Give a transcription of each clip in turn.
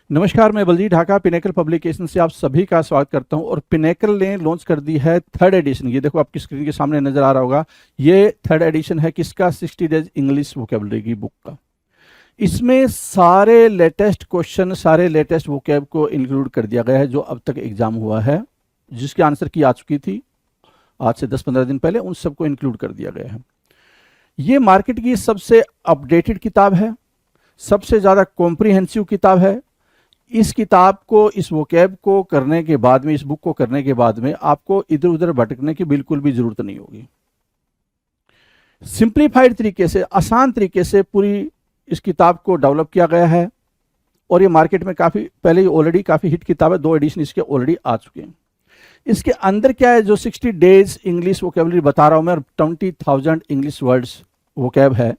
नमस्कार, मैं Baljeet Dhaka pinnacle publication से आप सभी का स्वागत करता हूं। और पिनेकल ने लॉन्च कर दी है थर्ड एडिशन। ये देखो आपकी स्क्रीन के सामने नजर आ रहा होगा। ये थर्ड एडिशन है किसका? 60 डेज इंग्लिश वोकेबलरी की बुक का। इसमें सारे लेटेस्ट क्वेश्चन, सारे लेटेस्ट वोकेब को इंक्लूड कर दिया गया है जो अब तक एग्जाम हुआ है, जिसकी आंसर की आ चुकी थी आज से 10-15 दिन पहले, उन सबको इंक्लूड कर दिया गया है। ये मार्केट की सबसे अपडेटेड किताब है, सबसे ज़्यादा कॉम्प्रिहेंसिव किताब है। इस किताब को, इस वोकैब को करने के बाद में, इस बुक को करने के बाद में आपको इधर उधर भटकने की बिल्कुल भी जरूरत नहीं होगी। सिंप्लीफाइड तरीके से, आसान तरीके से पूरी इस किताब को डेवलप किया गया है। और ये मार्केट में काफ़ी पहले ही ऑलरेडी काफ़ी हिट किताब है, 2 एडिशन इसके ऑलरेडी आ चुके हैं। इसके अंदर क्या है? जो 60 डेज इंग्लिश वोकेबलरी बता रहा हूं मैं, 20,000 इंग्लिश वर्ड्स वोकैब है,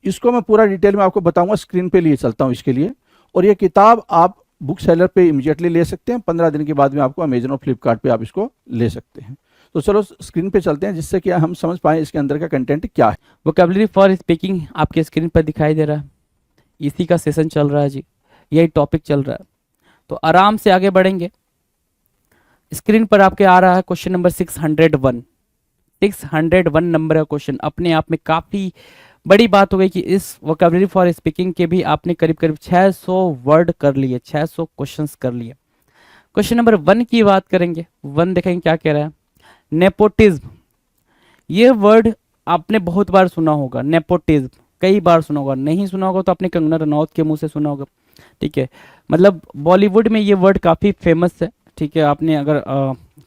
इसको मैं पूरा डिटेल में आपको बताऊंगा। स्क्रीन पे लिए चलता हूं इसके लिए। और ये किताब आप बुक सेलर पे इमीडिएटली ले सकते हैं। 15 दिन के बाद में आपको अमेजन और फ्लिपकार्ट पे आप इसको ले सकते हैं। तो चलो स्क्रीन पे चलते हैं, जिससे कि हम समझ पाएं इसके अंदर का कंटेंट क्या है। वोकेबलरी फॉर स्पीकिंग आपके स्क्रीन पर दिखाई दे रहा है। इसी का सेशन चल रहा है जी, यही टॉपिक चल रहा है। तो आराम से आगे बढ़ेंगे। स्क्रीन पर आपके आ रहा है क्वेश्चन नंबर 601। 601 नंबर का क्वेश्चन अपने आप में काफ़ी बड़ी बात हो गई कि इस वोकेबलरी फॉर स्पीकिंग के भी आपने करीब करीब 600 वर्ड कर लिए, 600 क्वेश्चंस कर लिए। क्वेश्चन नंबर 1 की बात करेंगे। 1 देखेंगे क्या कह रहा है। नेपोटिज्म, ये वर्ड आपने बहुत बार सुना होगा। नेपोटिज्म कई बार सुना होगा, नहीं सुना होगा तो आपने कंगना रनौत के मुंह से सुना होगा। ठीक है, मतलब बॉलीवुड में ये वर्ड काफ़ी फेमस है। ठीक है, आपने अगर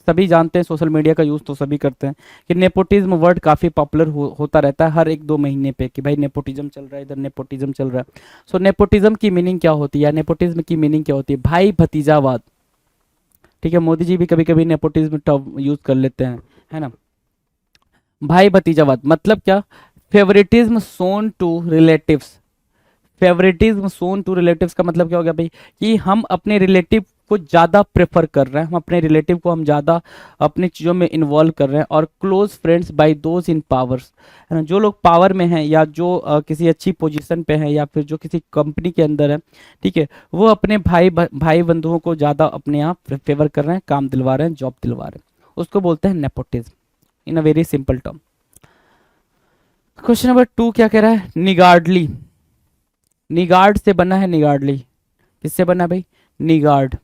सभी जानते हैं, सोशल मीडिया का यूज़ तो सभी करते हैं कि नेपोटिज्म वर्ड काफ़ी पॉपुलर होता रहता है हर 1-2 महीने पे कि भाई नेपोटिज्म चल रहा है, इधर नेपोटिज्म चल रहा है। सो नेपोटिज्म की मीनिंग क्या होती है, नेपोटिज्म की मीनिंग क्या होती है? भाई भतीजावाद। ठीक है, मोदी जी भी कभी कभी नेपोटिज्म टर्म यूज़ कर लेते हैं, है ना। भाई भतीजावाद मतलब क्या? Favouritism shown to relatives. Favouritism shown to relatives का मतलब क्या हो गया भाई? कि हम अपने रिलेटिव को ज़्यादा प्रेफर कर रहे हैं, हम अपने रिलेटिव को हम ज़्यादा अपनी चीज़ों में इन्वॉल्व कर रहे हैं। और close friends by those in powers, है ना, जो लोग पावर में हैं या जो किसी अच्छी पोजीशन पे हैं या फिर जो किसी कंपनी के अंदर है, ठीक है, वो अपने भाई बंधुओं को ज़्यादा अपने आप फेवर कर रहे हैं, काम दिलवा रहे हैं, जॉब दिलवा रहे हैं। उसको बोलते हैं nepotism in a very simple term. Question number 2 क्या कह रहा है? निगार्डली। निगार्ड से बना है निगार्डली। किससे बना भाई? निगार्ड।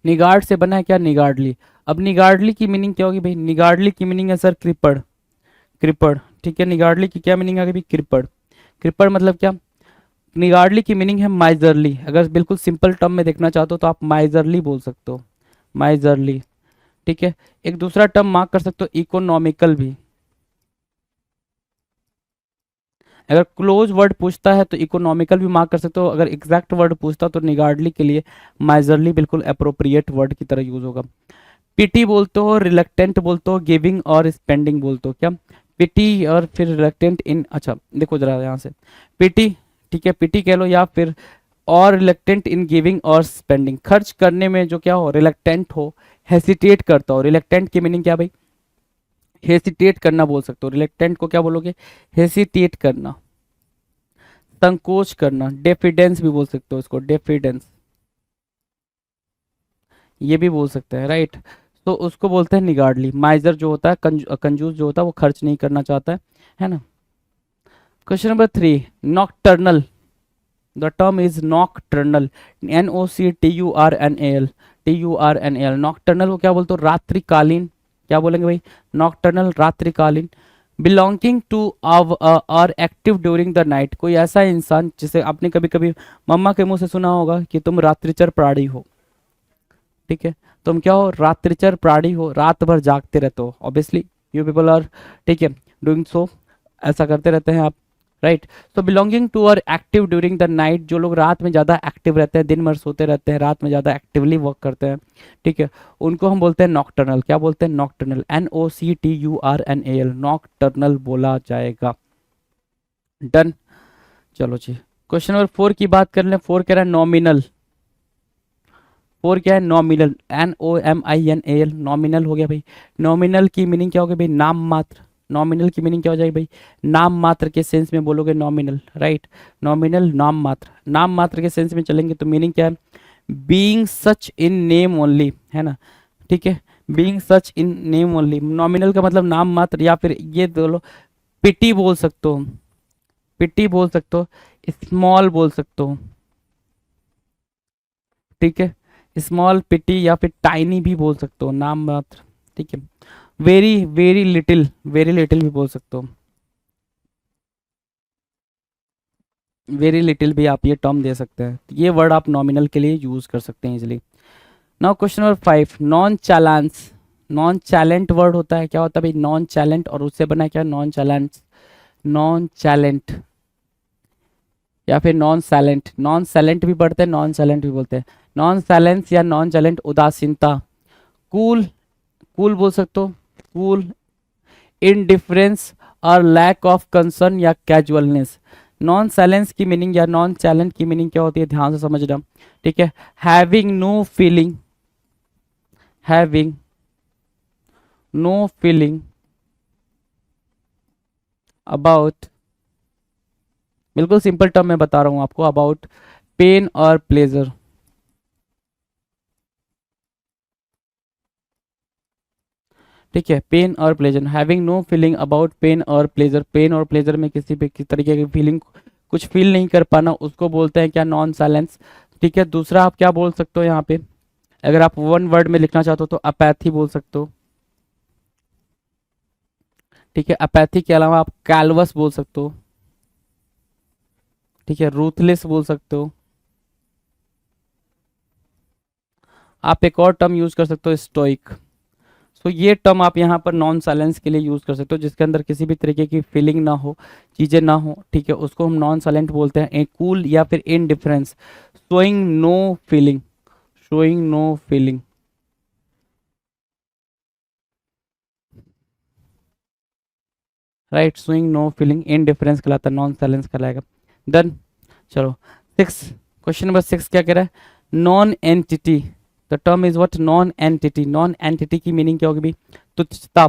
निगार्ड से बना है क्या? निगार्डली। अब निगार्डली की मीनिंग क्या होगी भाई? निगार्डली की मीनिंग है सर क्रिपड़। क्रिपड़, ठीक है। निगार्डली की क्या मीनिंग आ गई भाई? क्रिपड़। क्रिपड़ मतलब क्या? निगार्डली की मीनिंग है माइजरली। अगर बिल्कुल सिंपल टर्म में देखना चाहते हो तो आप माइजरली बोल सकते हो, माइजरली। ठीक है, एक दूसरा टर्म मार्क कर सकते हो, इकोनॉमिकल भी। अगर क्लोज वर्ड पूछता है तो इकोनॉमिकल भी मार्क कर सकते हो, अगर एग्जैक्ट वर्ड पूछता तो निगार्डली के लिए माइजरली बिल्कुल अप्रोप्रिएट वर्ड की तरह यूज होगा। पिटी बोलते हो, रिलक्टेंट बोलते हो, गिविंग और स्पेंडिंग बोलते हो। क्या? पिटी और फिर रिलक्टेंट इन, अच्छा देखो जरा यहाँ से, पिटी, ठीक है, पिटी कह लो, या फिर और रिलक्टेंट इन गिविंग और स्पेंडिंग। खर्च करने में जो क्या हो, रिलक्टेंट हो, हेसिटेट करता हो। रिलक्टेंट की मीनिंग क्या भाई? हेसिटेट करना बोल सकते हो। रिलक्टेंट को क्या बोलोगे? हेसिटेट करना, संकोच करना। डेफिडेंस भी बोल सकते हो इसको, डेफिडेंस ये भी बोल सकते हैं, राइट। तो उसको बोलते हैं निगार्डली। माइजर जो होता है, कंजूस जो होता है, वो खर्च नहीं करना चाहता है ना। Question number 3, nocturnal. The term is nocturnal, NOCTURNAL, TURNAL। Nocturnal को क्या बोलते हो? रात्रिकालीन। क्या बोलेंगे भाई? नॉकटर्नल, रात्रिकालीन। Belonging to or active during the night, कोई ऐसा इंसान जिसे आपने कभी कभी मम्मा के मुंह से सुना होगा कि तुम रात्रिचर प्राणी हो। ठीक है, तुम क्या हो? रात्रिचर प्राणी हो, रात भर जागते रहते हो। ऑब्वियसली यू पीपल आर, ठीक है, डूइंग सो, ऐसा करते रहते हैं आप, राइट। सो बिलोंगिंग टू और एक्टिव ड्यूरिंग द नाइट, जो लोग रात में ज़्यादा एक्टिव रहते हैं, दिन भर सोते रहते हैं, रात में ज़्यादा एक्टिवली वर्क करते हैं, ठीक है, उनको हम बोलते हैं नॉकटर्नल। क्या बोलते हैं? नॉकटर्नल, NOCTURNAL, नॉकटर्नल बोला जाएगा। डन। चलो जी, क्वेश्चन नंबर 4 की बात कर लें। 4 कह रहा है नॉमिनल। 4 क्या है? नॉमिनल, NOMINAL, नॉमिनल हो गया भाई। नॉमिनल की मीनिंग क्या हो गया भाई? नाम मात्र। नॉमिनल की मीनिंग क्या हो जाएगी भाई, नाम मात्र के सेंस में बोलोगे नॉमिनल, राइट। नॉमिनल नाम मात्र, नाम मात्र के सेंस में चलेंगे तो मीनिंग क्या है, being such in name only, है ना, ठीक है, being such in name only. Nominal का मतलब नाम मात्र, या फिर ये बोलो पिटी बोल सकते हो, पिटी बोल सकते हो, स्मॉल बोल सकते हो, ठीक है, स्मॉल पिटी या फिर टाइनी भी बोल सकते हो, नाम मात्र, ठीक है। Very very little, very little भी बोल सकते हो, वेरी लिटिल भी आप ये टर्म दे सकते हैं। ये वर्ड आप नॉमिनल के लिए यूज कर सकते हैं easily. Now question number 5, nonchalance. Nonchalant word होता है, क्या होता है भाई, नॉन चैलेंट, और उससे बना है क्या, नॉन चालांस, नॉन चैलेंट या फिर नॉन साइलेंट। नॉन साइलेंट भी पढ़ते हैं, नॉन साइलेंट भी बोलते हैं। नॉन साइलेंस या नॉन साइलेंट, उदासीनता। कूल, कूल बोल सकते हो, कूल, इनडिफरेंस और लैक ऑफ कंसर्न या कैजुअलनेस। नॉन साइलेंस की मीनिंग या नॉन साइलेंट की मीनिंग क्या होती है, ध्यान से समझना, ठीक है। Having no feeling, having no feeling about, बिल्कुल सिंपल टर्म में बता रहा हूं आपको, अबाउट पेन और प्लेजर, ठीक है, पेन और pleasure. Having no feeling about pain और प्लेजर, पेन और प्लेजर में किसी भी किस तरीके की फीलिंग, कुछ फील नहीं कर पाना, उसको बोलते हैं क्या, नॉन साइलेंस, ठीक है। दूसरा आप क्या बोल सकते हो यहाँ पे, अगर आप वन वर्ड में लिखना चाहते हो तो अपैथी बोल सकते हो, ठीक है। अपैथी के अलावा आप कैलवस बोल सकते हो, ठीक है, रूथलेस बोल सकते हो। आप एक और टर्म यूज कर सकते हो, स्टोइक। सो ये टर्म आप यहाँ पर नॉन साइलेंस के लिए यूज कर सकते हो, जिसके अंदर किसी भी तरीके की फीलिंग ना हो, चीजें ना हो, ठीक है, उसको हम नॉन साइलेंट बोलते हैं। एक कूल या फिर indifference, showing no feeling, showing no feeling, right, showing no feeling, indifference कहलाता है, नॉन साइलेंस कहलाएगा। डन, चलो 6, क्वेश्चन नंबर 6 क्या कह रहा है, non entity. The term is what, non entity. Non entity की मीनिंग क्या होगी भाई, तुच्छता,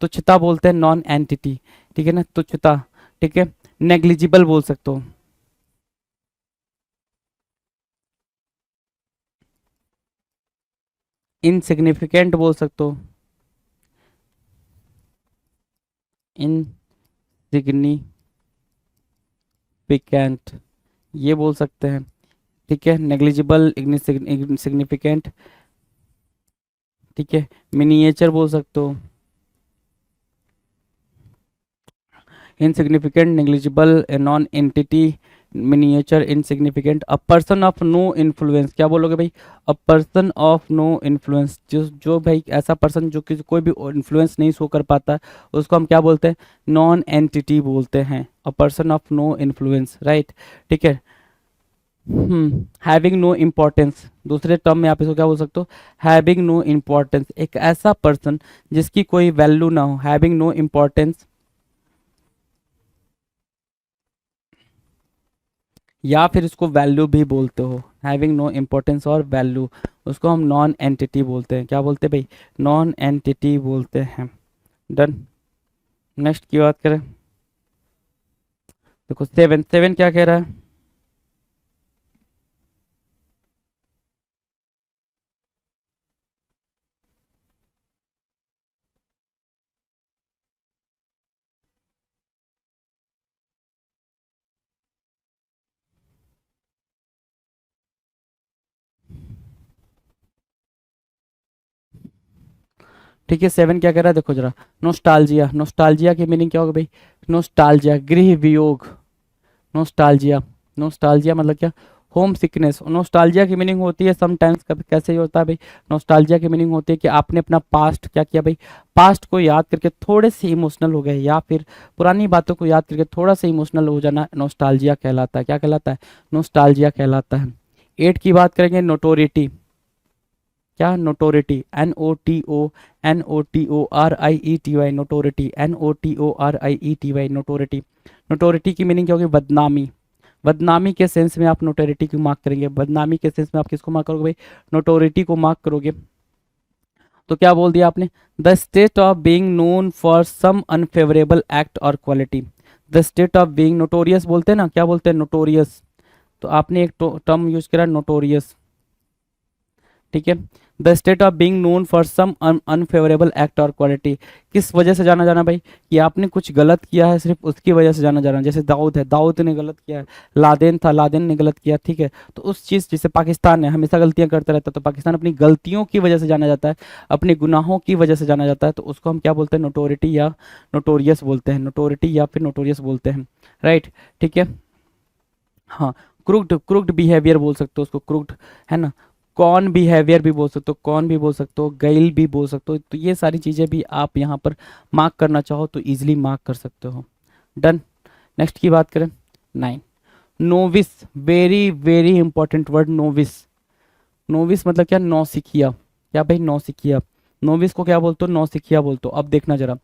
तुच्छता बोलते हैं नॉन एंटिटी, ठीक है ना, तुच्छता, ठीक है। नेग्लिजिबल बोल सकते हो, इनसिग्निफिकेंट बोल सकते हो, इनसिग्निफिकेंट ये बोल सकते हैं, ठीक है। नेग्लिजिबल, इनसिग्निफिकेंट, ठीक है। मिनिएचर बोल सकते हो, insignificant, negligible, nonentity, miniature, insignificant. A person of no influence, क्या बोलोगे भाई, a person of no influence, जो जो भाई ऐसा पर्सन जो कि कोई भी इन्फ्लुएंस नहीं शो कर पाता, उसको हम क्या बोलते हैं, नॉन एंटिटी बोलते हैं, a person of no influence, right, ठीक है। हैविंग नो इम्पोर्टेंस, दूसरे टर्म में आप इसको क्या बोल सकते हो, हैविंग नो इम्पोर्टेंस, एक ऐसा पर्सन जिसकी कोई वैल्यू ना हो, हैविंग नो इम्पोर्टेंस, या फिर इसको वैल्यू भी बोलते हो, हैविंग नो इम्पोर्टेंस और वैल्यू, उसको हम नॉन एंटिटी बोलते हैं, क्या बोलते हैं भाई, नॉन एंटिटी बोलते हैं। डन, नेक्स्ट की बात करें, देखो 7, 7 क्या कह रहा है, ठीक है। 7 क्या कह रहा है, देखो जरा, नोस्टाल्जिया। नोस्टाल्जिया की मीनिंग क्या होगा भाई, नोस्टाल्जिया गृह वियोग, नोस्टाल्जिया, नोस्टाल्जिया मतलब क्या, होम सिकनेस। नोस्टाल्जिया की मीनिंग होती है समटाइम्स, कभी कैसे होता है भाई, नोस्टाल्जिया की मीनिंग होती है कि आपने अपना पास्ट क्या किया भाई, पास्ट को याद करके थोड़े से इमोशनल हो गए, या फिर पुरानी बातों को याद करके थोड़ा सा इमोशनल हो जाना, नोस्टाल्जिया कहलाता है, क्या कहलाता है, नोस्टाल्जिया कहलाता है। 8 की बात करेंगे, नोटोरिटी, क्या, नोटोरिटी, NOTORIETY, नोटोरिटी, NOTORIETY, नोटोरिटी। नोटोरिटी की मीनिंग क्या होगी, बदनामी, बदनामी के सेंस में आप नोटोरिटी को मार्क करेंगे, बदनामी के सेंस में आप किसको मार्क करोगे भाई, नोटोरिटी को मार्क करोगे। तो क्या बोल दिया आपने, the state of being known for some unfavourable act और quality. The state of being, notorious बोलते हैं ना, क्या बोलते हैं, नोटोरियस, तो आपने एक टर्म यूज करा नोटोरियस, ठीक है। The state of being known for some unfavourable act और क्वालिटी, किस वजह से जाना जाना भाई, कि आपने कुछ गलत किया है, सिर्फ उसकी वजह से जाना जाना। जैसे दाऊद है, दाऊद ने गलत किया है, लादेन था, लादेन ने गलत किया, ठीक है। तो उस चीज़, जैसे पाकिस्तान है, हमेशा गलतियां करता रहता है, तो पाकिस्तान अपनी गलतियों की वजह से जाना जाता है, अपने गुनाहों की वजह से जाना जाता है, तो उसको हम क्या बोलते हैं, नोटोरिटी या नोटोरियस बोलते हैं, नोटोरिटी या फिर नोटोरियस बोलते हैं, राइट, ठीक है। हाँ, क्रुक्ड, क्रुक्ड बिहेवियर बोल सकते हो उसको, क्रुक्ड, है ना। कॉन बिहेवियर भी बोल सकते हो, कॉन भी बोल सकते हो, गैल भी बोल सकते हो। तो ये सारी चीज़ें भी आप यहाँ पर मार्क करना चाहो तो इजीली मार्क कर सकते हो। डन। नेक्स्ट की बात करें, 9, novice, very very important word novice. Novice मतलब क्या, नौसिखिया, क्या भाई, नौसिखिया। नोविस को क्या बोलते हो, नौसिखिया बोलते हो। अब देखना जरा,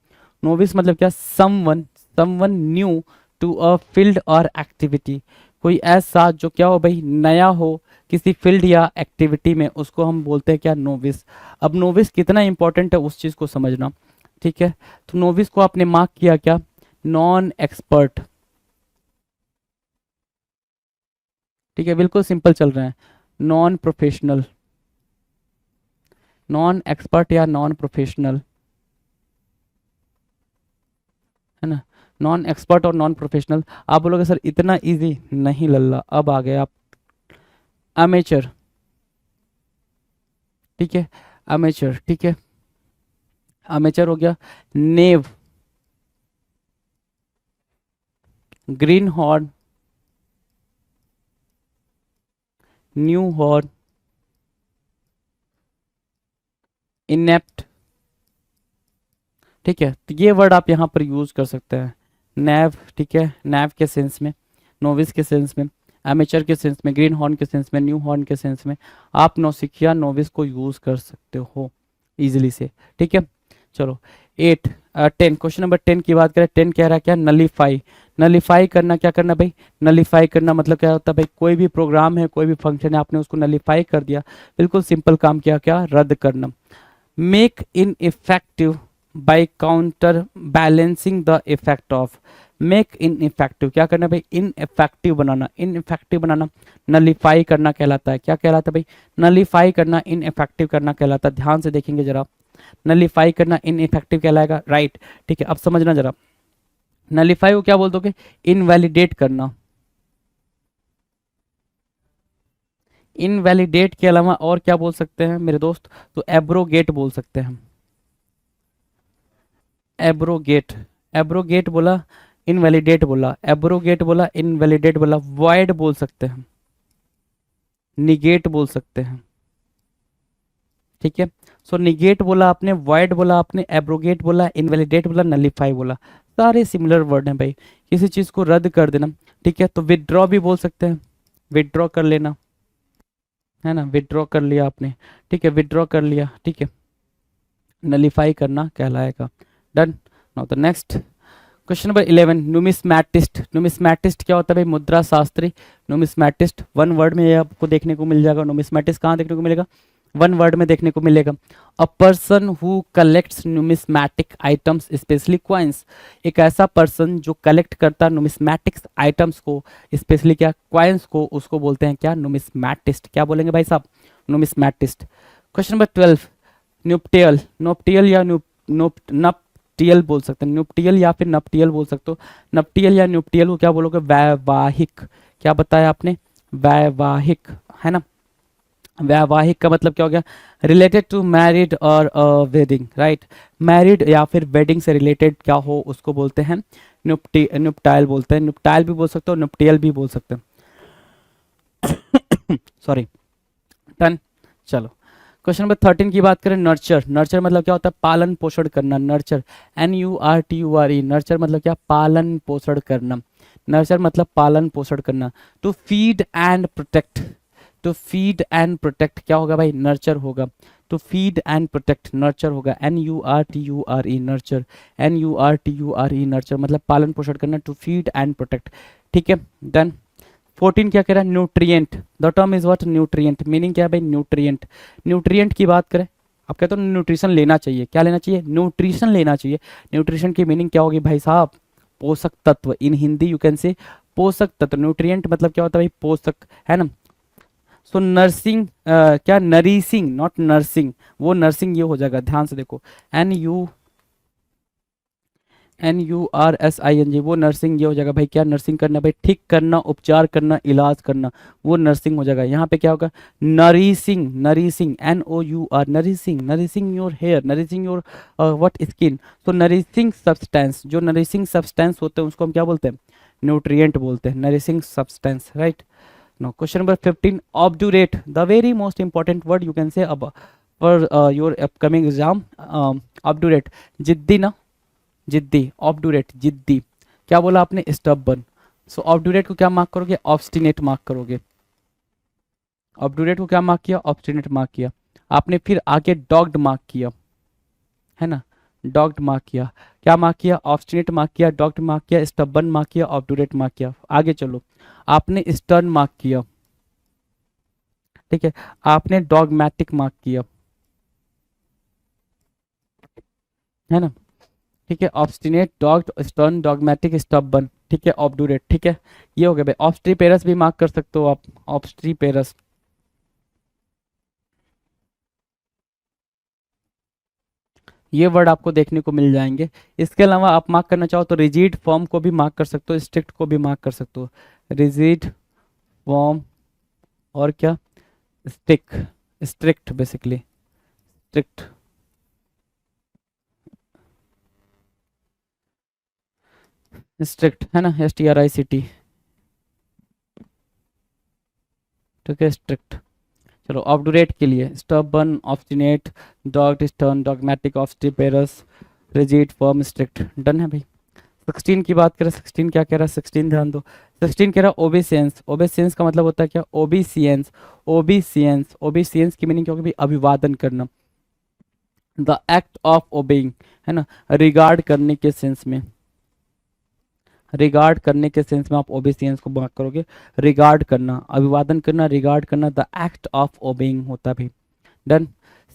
नोविस मतलब क्या, someone, someone new to a field और एक्टिविटी, कोई ऐसा जो क्या हो भाई, नया हो किसी फील्ड या एक्टिविटी में, उसको हम बोलते हैं क्या, नोविस। अब नोविस कितना इंपॉर्टेंट है उस चीज़ को समझना, ठीक है। तो नोविस को आपने मार्क किया क्या, नॉन एक्सपर्ट, ठीक है, बिल्कुल सिंपल चल रहे हैं, नॉन प्रोफेशनल, नॉन एक्सपर्ट या नॉन प्रोफेशनल, है ना, नॉन एक्सपर्ट और नॉन प्रोफेशनल। आप बोलोगे सर इतना इजी नहीं लल्ला, अब आ गए आप, अमेचर, ठीक है, अमेचर, ठीक है, अमेचर हो गया। Naive, greenhorn, new horn, inept, ठीक है। तो ये वर्ड आप यहाँ पर यूज कर सकते हैं, नैव, ठीक है, नैव के सेंस में, नोविस के सेंस में, एमेचर के सेंस में, ग्रीन हॉर्न के सेंस में, न्यू हॉर्न के सेंस में, आप नौसिखिया नोविस को यूज कर सकते हो इजीली से, ठीक है। चलो 8, 10, क्वेश्चन नंबर 10 की बात करें। 10 कह रहा है क्या, नलीफाई, नलीफाई करना, क्या करना भाई, नलीफाई करना मतलब क्या होता है भाई, कोई भी प्रोग्राम है, कोई भी फंक्शन है, आपने उसको नलीफाई कर दिया, बिल्कुल सिंपल काम किया, क्या, रद्द करना। Make ineffective by counterbalancing the effect of, make ineffective, क्या करना भाई, इन इफेक्टिव बनाना, इन इफेक्टिव बनाना, नलीफाई करना कहलाता है, क्या कहलाता है भाई, नलीफाई करना, इन इफेक्टिव करना कहलाता है। ध्यान से देखेंगे जरा, नलीफाई करना इन इफेक्टिव कहलाएगा, राइट, ठीक है। अब समझना जरा, नलीफाई को क्या बोल दोगे, इनवैलिडेट करना, इनवैलिडेट के अलावा और क्या बोल सकते हैं मेरे दोस्त, तो एब्रोगेट बोल सकते हैं, एब्रोगेट, एब्रोगेट बोला, इनवैलिडेट बोला, एब्रोगेट बोला, इनवैलिडेट बोला, वॉइड बोल सकते हैं, निगेट बोल सकते हैं, ठीक है। सो निगेट बोला आपने, वॉइड बोला आपने, एब्रोगेट बोला, इनवैलिडेट बोला, नलीफाई बोला, सारे सिमिलर वर्ड हैं भाई, किसी चीज को रद्द कर देना, ठीक है। तो विदड्रॉ भी बोल सकते हैं, विदड्रॉ कर लेना, है ना, विदड्रॉ कर लिया आपने, ठीक है, विदड्रॉ कर लिया, ठीक है, नलीफाई करना कहलाएगा। Done. Now the next, question number 11, नुमिस्मैटिस्ट, नुमिस्मैटिस्ट क्या होता है भाई, मुद्रा शास्त्री, नुमिस्मैटिस्ट, वन वर्ड में ये आपको देखने को मिल जाएगा। नुमिस्मैटिस्ट कहाँ देखने को मिलेगा, वन वर्ड में देखने को मिलेगा। A person who collects numismatic items specially coins, एक ऐसा पर्सन जो कलेक्ट करता नुमिस्मैटिक्स आइटम्स को, स्पेशली क्या, क्वाइंस को, उसको बोलते हैं क्या, नुमिस्मैटिस्ट। क्या बोलेंगे भाई साहब, नुमिस्मैटिस्ट। क्वेश्चन नंबर 12, न्यूप्टियल, नोप्टियल या नप्टियल बोल सकते हैं, न्यूप्टियल या फिर नप्टियल बोल सकते हो। नप्टियल या न्यूप्टियल को क्या बोलोगे, वैवाहिक, क्या बताया आपने, वैवाहिक, है ना। वैवाहिक का मतलब क्या हो गया, रिलेटेड टू मैरिड और वेडिंग, राइट, मैरिड या फिर वेडिंग से रिलेटेड क्या हो उसको बोलते हैं न्यूप्टाइल बोलते हैं, न्यूप्टाइल भी बोल सकते हो, न्यूप्टियल भी बोल सकते हैं सॉरी। डन। चलो क्वेश्चन नंबर 13 की बात करें, नर्चर, नर्चर मतलब क्या होता है, पालन पोषण करना, नर्चर, NURTURE, नर्चर मतलब क्या, पालन पोषण करना, नर्चर मतलब पालन पोषण करना। To feed and protect, to feed and protect क्या होगा भाई, नर्चर होगा, to feed and protect nurture होगा, NURTURE, नर्चर, NURTURE, नर्चर मतलब पालन पोषण करना, टू फीड एंड प्रोटेक्ट, ठीक है। डन। 14 क्या कह रहा है, nutrient, the term is what, nutrient, meaning क्या है भाई, न्यूट्रिएंट, न्यूट्रिएंट की बात करें आप कहते हो न्यूट्रिशन लेना चाहिए, क्या लेना चाहिए, न्यूट्रिशन लेना चाहिए। न्यूट्रिशन की मीनिंग क्या होगी भाई साहब, पोषक तत्व, इन हिंदी यू कैन से पोषक तत्व। न्यूट्रिएंट मतलब क्या होता है भाई, पोषक, है ना। सो नर्सिंग, क्या नरिसिंग, नॉट नर्सिंग, वो नर्सिंग ये हो जाएगा, ध्यान से देखो, NURSING, वो नर्सिंग ये हो जाएगा भाई, क्या नर्सिंग करना भाई, ठीक करना, उपचार करना, इलाज करना, वो नर्सिंग हो जाएगा। यहाँ पे क्या होगा, nourishing, nourishing, NOUR, nourishing, nourishing your hair, nourishing your what skin. तो नरिसिंग सब्सटेंस, जो नरिसिंग सब्सटेंस होते हैं उसको हम क्या बोलते हैं, न्यूट्रिएंट बोलते हैं, nourishing substance, right. Now, question number 15, obdurate, the very most important word you can say about for your upcoming exam. Obdurate, जिद्दी ना, जिद्दी, ऑब्डूरेट, जिद्दी। क्या बोला आपने, स्टबर्न। सो ऑब्डूरेट को क्या मार्क करोगे, ऑब्स्टिनेट मार्क करोगे। ऑब्डूरेट को क्या मार्क किया, ऑब्स्टिनेट मार्क किया। आपने फिर आगे डॉग्ड मार्क किया, है ना, डॉग्ड मार्क किया, क्या मार्क किया, ऑब्स्टिनेट मार्क किया, डॉग्ड मार्क किया, स्टबर्न मार्क किया, ऑब्डूरेट मार्क किया। आगे चलो, आपने स्टर्न मार्क किया, ठीक है, आपने डॉगमैटिक मार्क किया, है ना, ठीक है, ऑब्स्टिनेट, डॉग्ड, स्टर्न, डॉगमैटिक, स्टबर्न, ठीक है, ऑब्डूरेट, ठीक है, ये हो गया भाई। ऑब्स्ट्रीपेरस भी मार्क कर सकते हो आप, ऑब्स्ट्रीपेरस। ये वर्ड आपको देखने को मिल जाएंगे। इसके अलावा आप मार्क करना चाहो तो रिजिड फॉर्म को भी मार्क कर सकते हो, स्ट्रिक्ट को भी मार्क कर सकते हो। रिजिड फॉर्म और क्या, stick, strict, basically strict, strict, है ना, STRICT, ठीक है, स्ट्रिक्ट। चलो ऑब्डूरेट के लिए stubborn, obstinate, dogged, stern, dogmatic, obstreperous, rigid, firm, strict, done है भाई। 16 की बात करें, 16 क्या कह रहा है, 16 ध्यान दो। 16 कह रहा है ओबीसियंस। ओबीसियंस का मतलब होता है क्या, ओबीसियंस, ओबीसियंस, ओबीसियंस की मीनिंग क्या होगी भाई, अभिवादन करना, द एक्ट ऑफ ओबेइंग, है ना, रिगार्ड करने के सेंस में, रिगार्ड करने के सेंस में आप ओबीसियंस को मार्क करोगे। रिगार्ड करना, अभिवादन करना, रिगार्ड करना, द एक्ट ऑफ ओबेइंग होता है भाई, डन।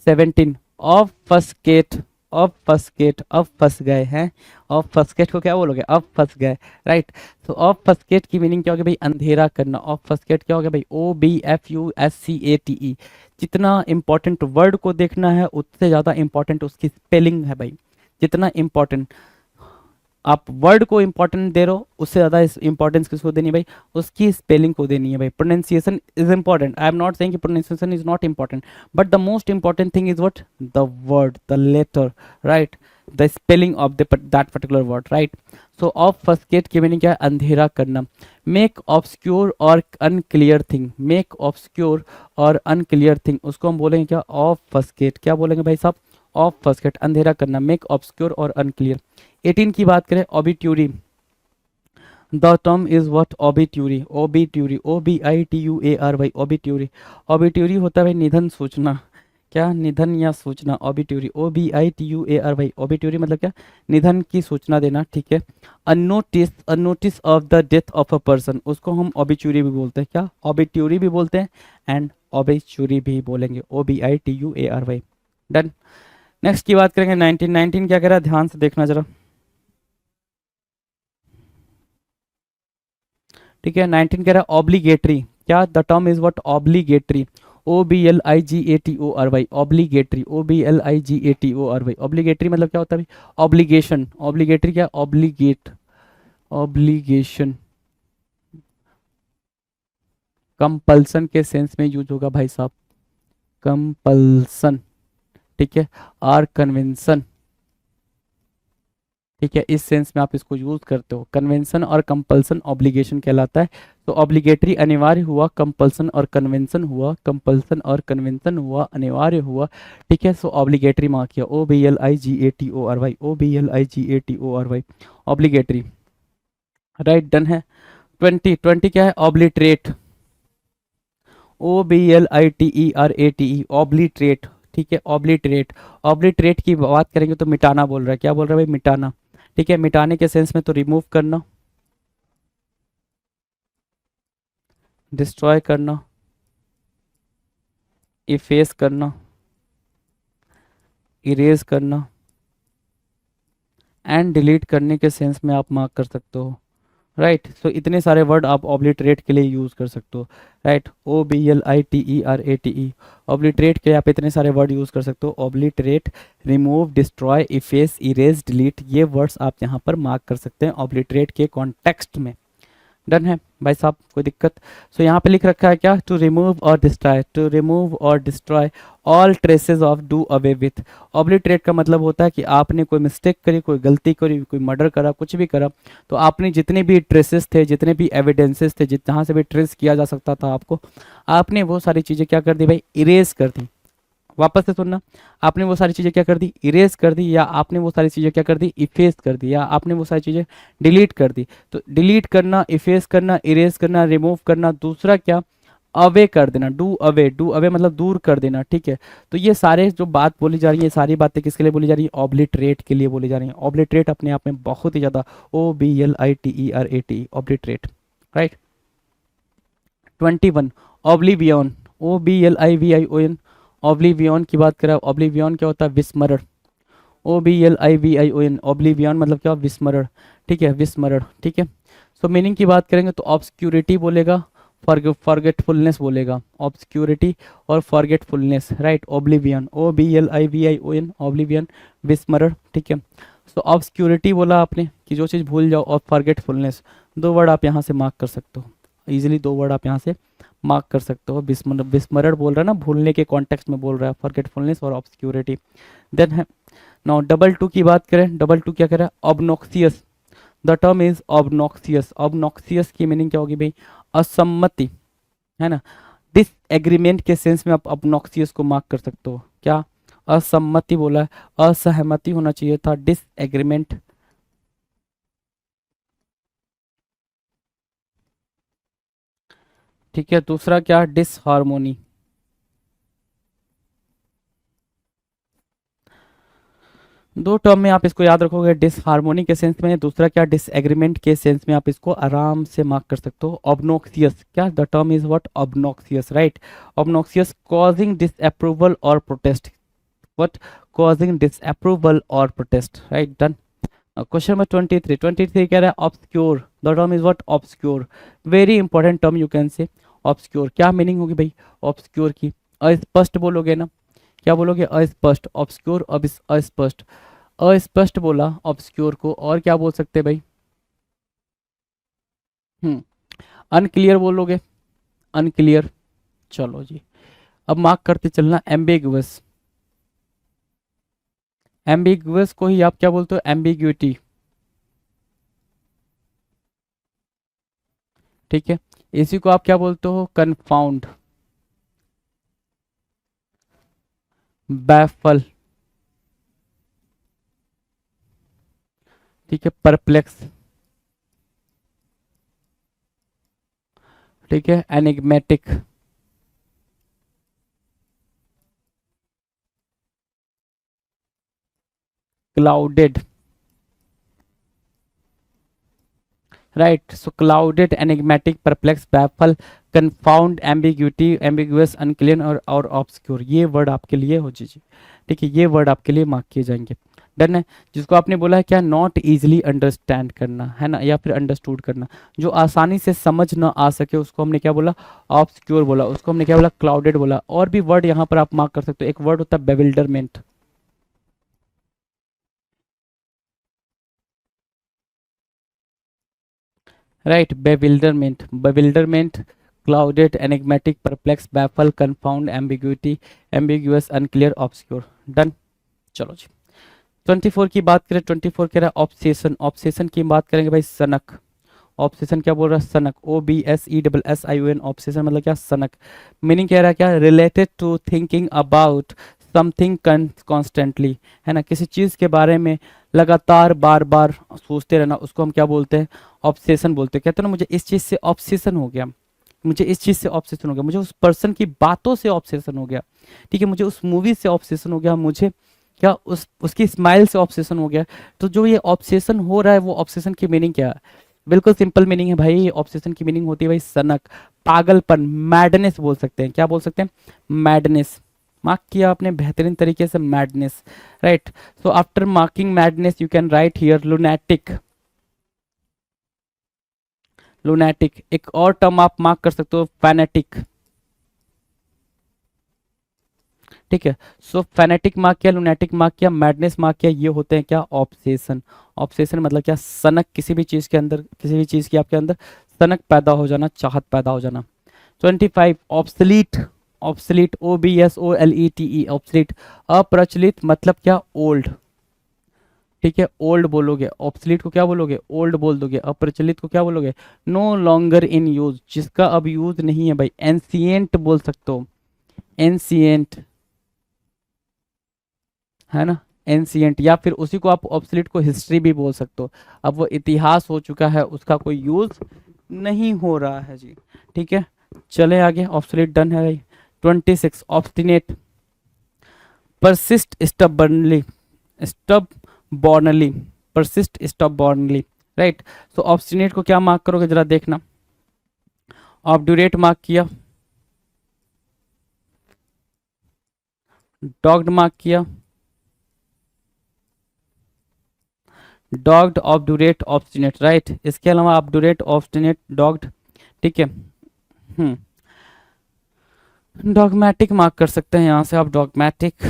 17, ऑफ फस्केट, ऑफ फस्केट, अब फंस गए हैं, ऑफ फस्केट को क्या बोलोगे, अब फंस गए, राइट। तो ऑफ फस्केट की मीनिंग क्या होगी भाई, अंधेरा करना। ऑफ फस्केट क्या हो गया भाई, OBFUSCATE। जितना इंपॉर्टेंट वर्ड को देखना है उससे ज़्यादा इंपॉर्टेंट उसकी स्पेलिंग है भाई। जितना इंपॉर्टेंट आप वर्ड को इंपॉर्टेंट दे रहे हो उससे ज़्यादा इंपॉर्टेंस किसको देनी है भाई, उसकी स्पेलिंग को देनी है भाई। Pronunciation is important, I am not saying कि pronunciation is not important, but the most important thing is what, the word, the letter, right, the spelling of that particular word, right. So obfuscate की meaning क्या है, अंधेरा करना। Make obscure or unclear thing, make obscure or unclear thing, उसको हम बोलेंगे क्या, of फस्केट। क्या बोलेंगे भाई साहब, ऑफ फस्केट, अंधेरा करना, मेक ऑब्सक्योर और अनक्लियर। 18 की बात करें, obituary, the term is what, obituary, obituary, OBITUAR भाई, ऑबिट्यूरी। ऑबिट्यूरी होता है भाई निधन सूचना, क्या, निधन या सूचना, ऑबिट्यूरी, OBITUAR भाई, ऑबिट्यूरी मतलब क्या, निधन की सूचना देना, ठीक है। अनोटिस, अनोटिस of the death of a person, उसको हम ऑबिट्यूरी भी बोलते हैं, क्या, ऑबिट्यूरी भी बोलते हैं एंड ऑबिट्यूरी भी बोलेंगे, OBITUAR भाई, डन। नेक्स्ट की बात करेंगे 19, 19 क्या कह रहा है, ध्यान से देखना जरा, ठीक है। 19 कह रहा है ऑब्लिगेटरी, क्या, the term is what, obligatory, OBLIGATOR भाई, ऑब्लिगेटरी, OBLIGATOR भाई। ऑब्लिगेटरी मतलब क्या होता है भाई, ऑब्लिगेशन, ऑब्लिगेटरी क्या, ऑब्लिगेट, ऑब्लिगेशन, कंपल्सन के सेंस में यूज होगा भाई साहब, कंपल्सन, ठीक है, आर कन्वेंशन, ठीक है, इस सेंस में आप इसको यूज करते हो। कन्वेंशन और कंपल्सन ऑब्लिगेशन कहलाता है। तो ऑब्लिगेटरी अनिवार्य हुआ, कंपल्सन और कन्वेंशन हुआ, कंपल्सन और कन्वेंशन हुआ, अनिवार्य हुआ, ठीक है। सो ऑब्लिगेटरी मार्क किया, OBLIGATOR भाई, OBLIGATOR भाई, ऑब्लिगेटरी, राइट, डन है। 20, 20 क्या है, ऑब्लिटरेट, OBLITERATE, ऑब्लिटरेट, ठीक है, ऑब्लिटरेट। ऑब्लिटरेट की बात करेंगे तो मिटाना बोल रहा है, क्या बोल रहा है भाई, मिटाना, ठीक है। मिटाने के सेंस में तो रिमूव करना, डिस्ट्रॉय करना, इफेस करना, इरेज करना एंड डिलीट करने के सेंस में आप मार्क कर सकते हो, राइट। सो इतने सारे वर्ड आप ऑब्लिटरेट के लिए यूज़ कर सकते हो, राइट। OBLITERATE, ऑब्लिटरेट के लिए आप इतने सारे वर्ड यूज़ कर सकते हो। Obliterate, remove, destroy, efface, erase, delete, ये वर्ड्स आप यहाँ पर मार्क कर सकते हैं ऑब्लिटरेट के कॉन्टेक्स्ट में। डन है भाई साहब, कोई दिक्कत? सो यहाँ पे लिख रखा है क्या, टू रिमूव और डिस्ट्रॉय, टू रिमूव और destroy all traces of, do away with. Obliterate का मतलब होता है कि आपने कोई मिस्टेक करी, कोई गलती करी, कोई मर्डर करा, कुछ भी करा, तो आपने जितने भी ट्रेसेस थे, जितने भी एविडेंसेस थे, जहाँ से भी ट्रेस किया जा सकता था आपको, आपने वो सारी चीज़ें क्या कर दी भाई, इरेज कर दी। वापस से सुनना, आपने वो सारी चीज़ें क्या कर दी, इरेज कर दी, या आपने वो सारी चीज़ें क्या कर दी, इफेस कर दी, या आपने वो सारी चीज़ें डिलीट कर दी। तो डिलीट करना, इफेस करना, इरेज करना, रिमूव करना, दूसरा क्या, अवे कर देना, डू अवे, डू अवे मतलब दूर कर देना, ठीक है। तो ये सारे जो बात बोली जा रही है, सारी बातें किसके लिए बोली जा रही है, ऑब्लिटरेट के लिए बोली जा रही है। ऑब्लिटरेट अपने आप में बहुत ही ज़्यादा, OBLITERATE, obliterate, right. 21, oblivion, OBLIVION, oblivion की बात करें, ऑब्लिवियन क्या होता है, विस्मरण। OBLIVION, ऑब्लिवियन मतलब क्या, विस्मरण, ठीक है, विस्मरण, ठीक है। सो मीनिंग की बात करेंगे तो ऑब्सक्यूरिटी बोलेगा, फॉरगेटफुलनेस बोलेगा, ऑब्सक्यूरिटी और forgetfulness, right. Oblivion, OBLIVION, oblivion, विस्मरण, ठीक है। सो ऑब्सक्यूरिटी बोला आपने कि जो चीज़ भूल जाओ, और फॉरगेटफुलनेस, दो वर्ड आप यहाँ से मार्क कर सकते हो, इजीली दो वर्ड आप यहाँ से मार्क कर सकते हो। विस्मरण बोल रहा है ना, भूलने के कॉन्टेक्स्ट में बोल रहा है, फॉरगेटफुलनेस और ऑब्सक्यूरिटी। देन है नाउ डबल टू की बात करें, डबल टू क्या कह रहा है, obnoxious, the term is obnoxious. Obnoxious की मीनिंग क्या होगी भाई, असम्मति, है ना। डिस एग्रीमेंट के सेंस में आप ऑब्नॉक्सियस को मार्क कर सकते हो, क्या, असम्मति बोला है, असहमति होना चाहिए था, डिस एग्रीमेंट, ठीक है। दूसरा क्या, डिसहार्मोनी, दो टर्म में आप इसको याद रखोगे, डिसहार्मोनी के सेंस में, दूसरा क्या, डिसएग्रीमेंट के सेंस में, आप इसको आराम से मार्क कर सकते हो। ऑब्नॉक्सियस क्या, the term is what, obnoxious, right. Obnoxious, causing disapproval or protest, what, causing disapproval or protest, right, done. Question number 23, 23 कह रहा है obscure, the term is what, obscure, very important term you can say. Obscure क्या meaning होगी भाई, obscure की, अस्पष्ट बोलोगे ना, क्या बोलोगे, अस्पष्ट, ऑब्सक्योर, अब अस्पष्ट, अस्पष्ट बोला ऑब्सक्योर को, और क्या बोल सकते हैं भाई, अनक्लियर बोलोगे, अनक्लियर। चलो जी, अब मार्क करते चलना, एम्बिगुअस, एम्बिगुअस को ही आप क्या बोलते हो, एम्बिग्यूटी, ठीक है। इसी को आप क्या बोलते हो, कन्फाउंड, बैफल, ठीक है, परप्लेक्स, ठीक है, enigmatic, clouded, right. So clouded, enigmatic, perplex, baffle, confound, ambiguity, ambiguous, unclear और ऑब्सक्योर, ये वर्ड आपके लिए हो जी, ठीक है, ये वर्ड आपके लिए मार्क किए जाएंगे। डन है। जिसको आपने बोला है क्या, नॉट इजीली अंडरस्टैंड करना, है ना, या फिर अंडरस्टूड करना, जो आसानी से समझ ना आ सके, उसको हमने क्या बोला, ऑब्सक्योर बोला, उसको हमने क्या बोला, क्लाउडेड बोला। और भी वर्ड यहाँ पर आप मार्क कर सकते हो, एक वर्ड होता है bewilderment, right, bewilderment, bewilderment, clouded, enigmatic, perplex, baffle, confound, ambiguity, ambiguous, unclear, obscure, done. चलो जी, 24 की बात करें, 24 कह रहा है ऑब्सेशन, ऑब्सेशन की बात करेंगे भाई, सनक, ऑब्सेशन क्या बोल रहा है, सनक, OBSESSION, ऑब्सेशन मतलब क्या, सनक। मीनिंग कह रहा है क्या, related to thinking about something constantly, है ना, किसी चीज़ के बारे में लगातार बार बार सोचते रहना, उसको हम क्या बोलते हैं, ऑब्सेशन बोलते हैं। कहते हैं ना, मुझे इस चीज़ से ऑब्सेशन हो गया, मुझे इस चीज़ से ऑब्सेशन हो गया, मुझे उस पर्सन की बातों से ऑब्सेशन हो गया, ठीक है, मुझे उस मूवी से ऑब्सेशन हो गया, मुझे क्या उसकी स्माइल से ऑब्सेशन हो गया। तो जो ये ऑब्सेशन हो रहा है, वो ऑब्सेशन की मीनिंग क्या है, बिल्कुल सिंपल मीनिंग है भाई, ऑब्सेशन की मीनिंग होती है भाई सनक, पागलपन, मैडनेस बोल सकते हैं, क्या बोल सकते हैं, मैडनेस, मार्क किया आपने बेहतरीन तरीके से, madness, right. So after marking madness you can write here lunatic. Lunatic, एक और टर्म आप मार्क कर सकते हो, फैनेटिक, ठीक है। सो फैनेटिक मार्क किया, लुनैटिक मार्क किया, मैडनेस मार्क किया, ये होते हैं क्या, ऑब्सेशन। ऑब्सेशन मतलब क्या, सनक, किसी भी चीज के अंदर, किसी भी चीज की आपके अंदर सनक पैदा हो जाना, चाहत पैदा हो जाना। 25 ऑब्सलीट। ऑब्सलीट, OBSOLETE, ऑब्सलीट, अप्रचलित मतलब क्या, ओल्ड, ठीक है, ओल्ड बोलोगे, ऑब्सलीट को क्या बोलोगे, ओल्ड बोल दोगे, अप्रचलित को क्या बोलोगे, नो लॉन्गर इन यूज, जिसका अब यूज नहीं है भाई, एंसियंट बोल सकते हो, एंसियंट, है ना, एंसियंट, या फिर उसी को आप ऑब्सलीट को हिस्ट्री भी बोल सकते हो, अब वो इतिहास हो चुका है, उसका कोई यूज नहीं हो रहा है जी, ठीक है। चले आगे, ऑब्सलीट डन है भाई। 26 obstinate, persist stubbornly, stubbornly, persist stubbornly, right. So obstinate को क्या मार्क करोगे जरा देखना, ऑब्डूरेट मार्क किया, डॉग्ड मार्क किया, डॉग्ड, ऑब्डूरेट, ऑब्स्टिनेट, राइट। इसके अलावा ऑब्डूरेट, ऑब्स्टिनेट, डॉग्ड, ठीक है। डॉगमेटिक मार्क कर सकते हैं यहाँ से आप, डॉगमेटिक,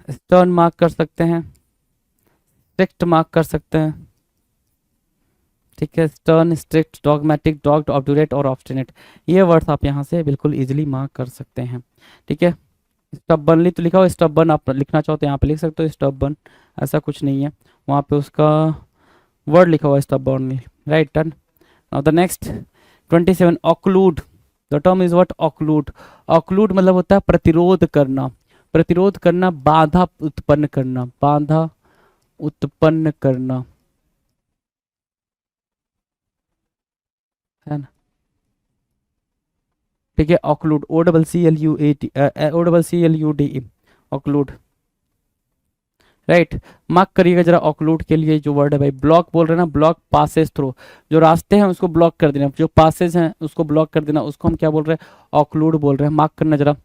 स्टर्न मार्क कर सकते हैं, स्ट्रिक्ट मार्क कर सकते हैं, ठीक है, स्टर्न, स्ट्रिक्ट, डॉगमेटिक, डॉग्ड, ऑब्डूरेट और ऑब्स्टिनेट, ये वर्ड्स आप यहाँ से बिल्कुल इजीली मार्क कर सकते हैं, ठीक है। स्टबर्नली तो लिखा हो, स्टबर्न आप लिखना चाहो तो यहाँ पे लिख सकते हो, स्टबर्न, ऐसा कुछ नहीं है, वहाँ पे उसका वर्ड लिखा हुआ है स्टबर्नली, right, done. Now the next 27 occlude, the term is what, occlude. Occlude मतलब होता है प्रतिरोध करना, प्रतिरोध करना, बाधा उत्पन्न करना, बाधा उत्पन्न करना, है ना, ठीक है। Occlude, OCCLUDE, occlude, right. Mark करिएगा जरा ऑक्लूड के लिए जो वर्ड है भाई, ब्लॉक बोल रहे हैं ना, ब्लॉक पासेस थ्रू, जो रास्ते हैं उसको ब्लॉक कर देना, जो पासेस हैं उसको ब्लॉक कर देना, उसको हम क्या बोल रहे हैं, ऑक्लूड बोल रहे हैं, मार्क करना जरा।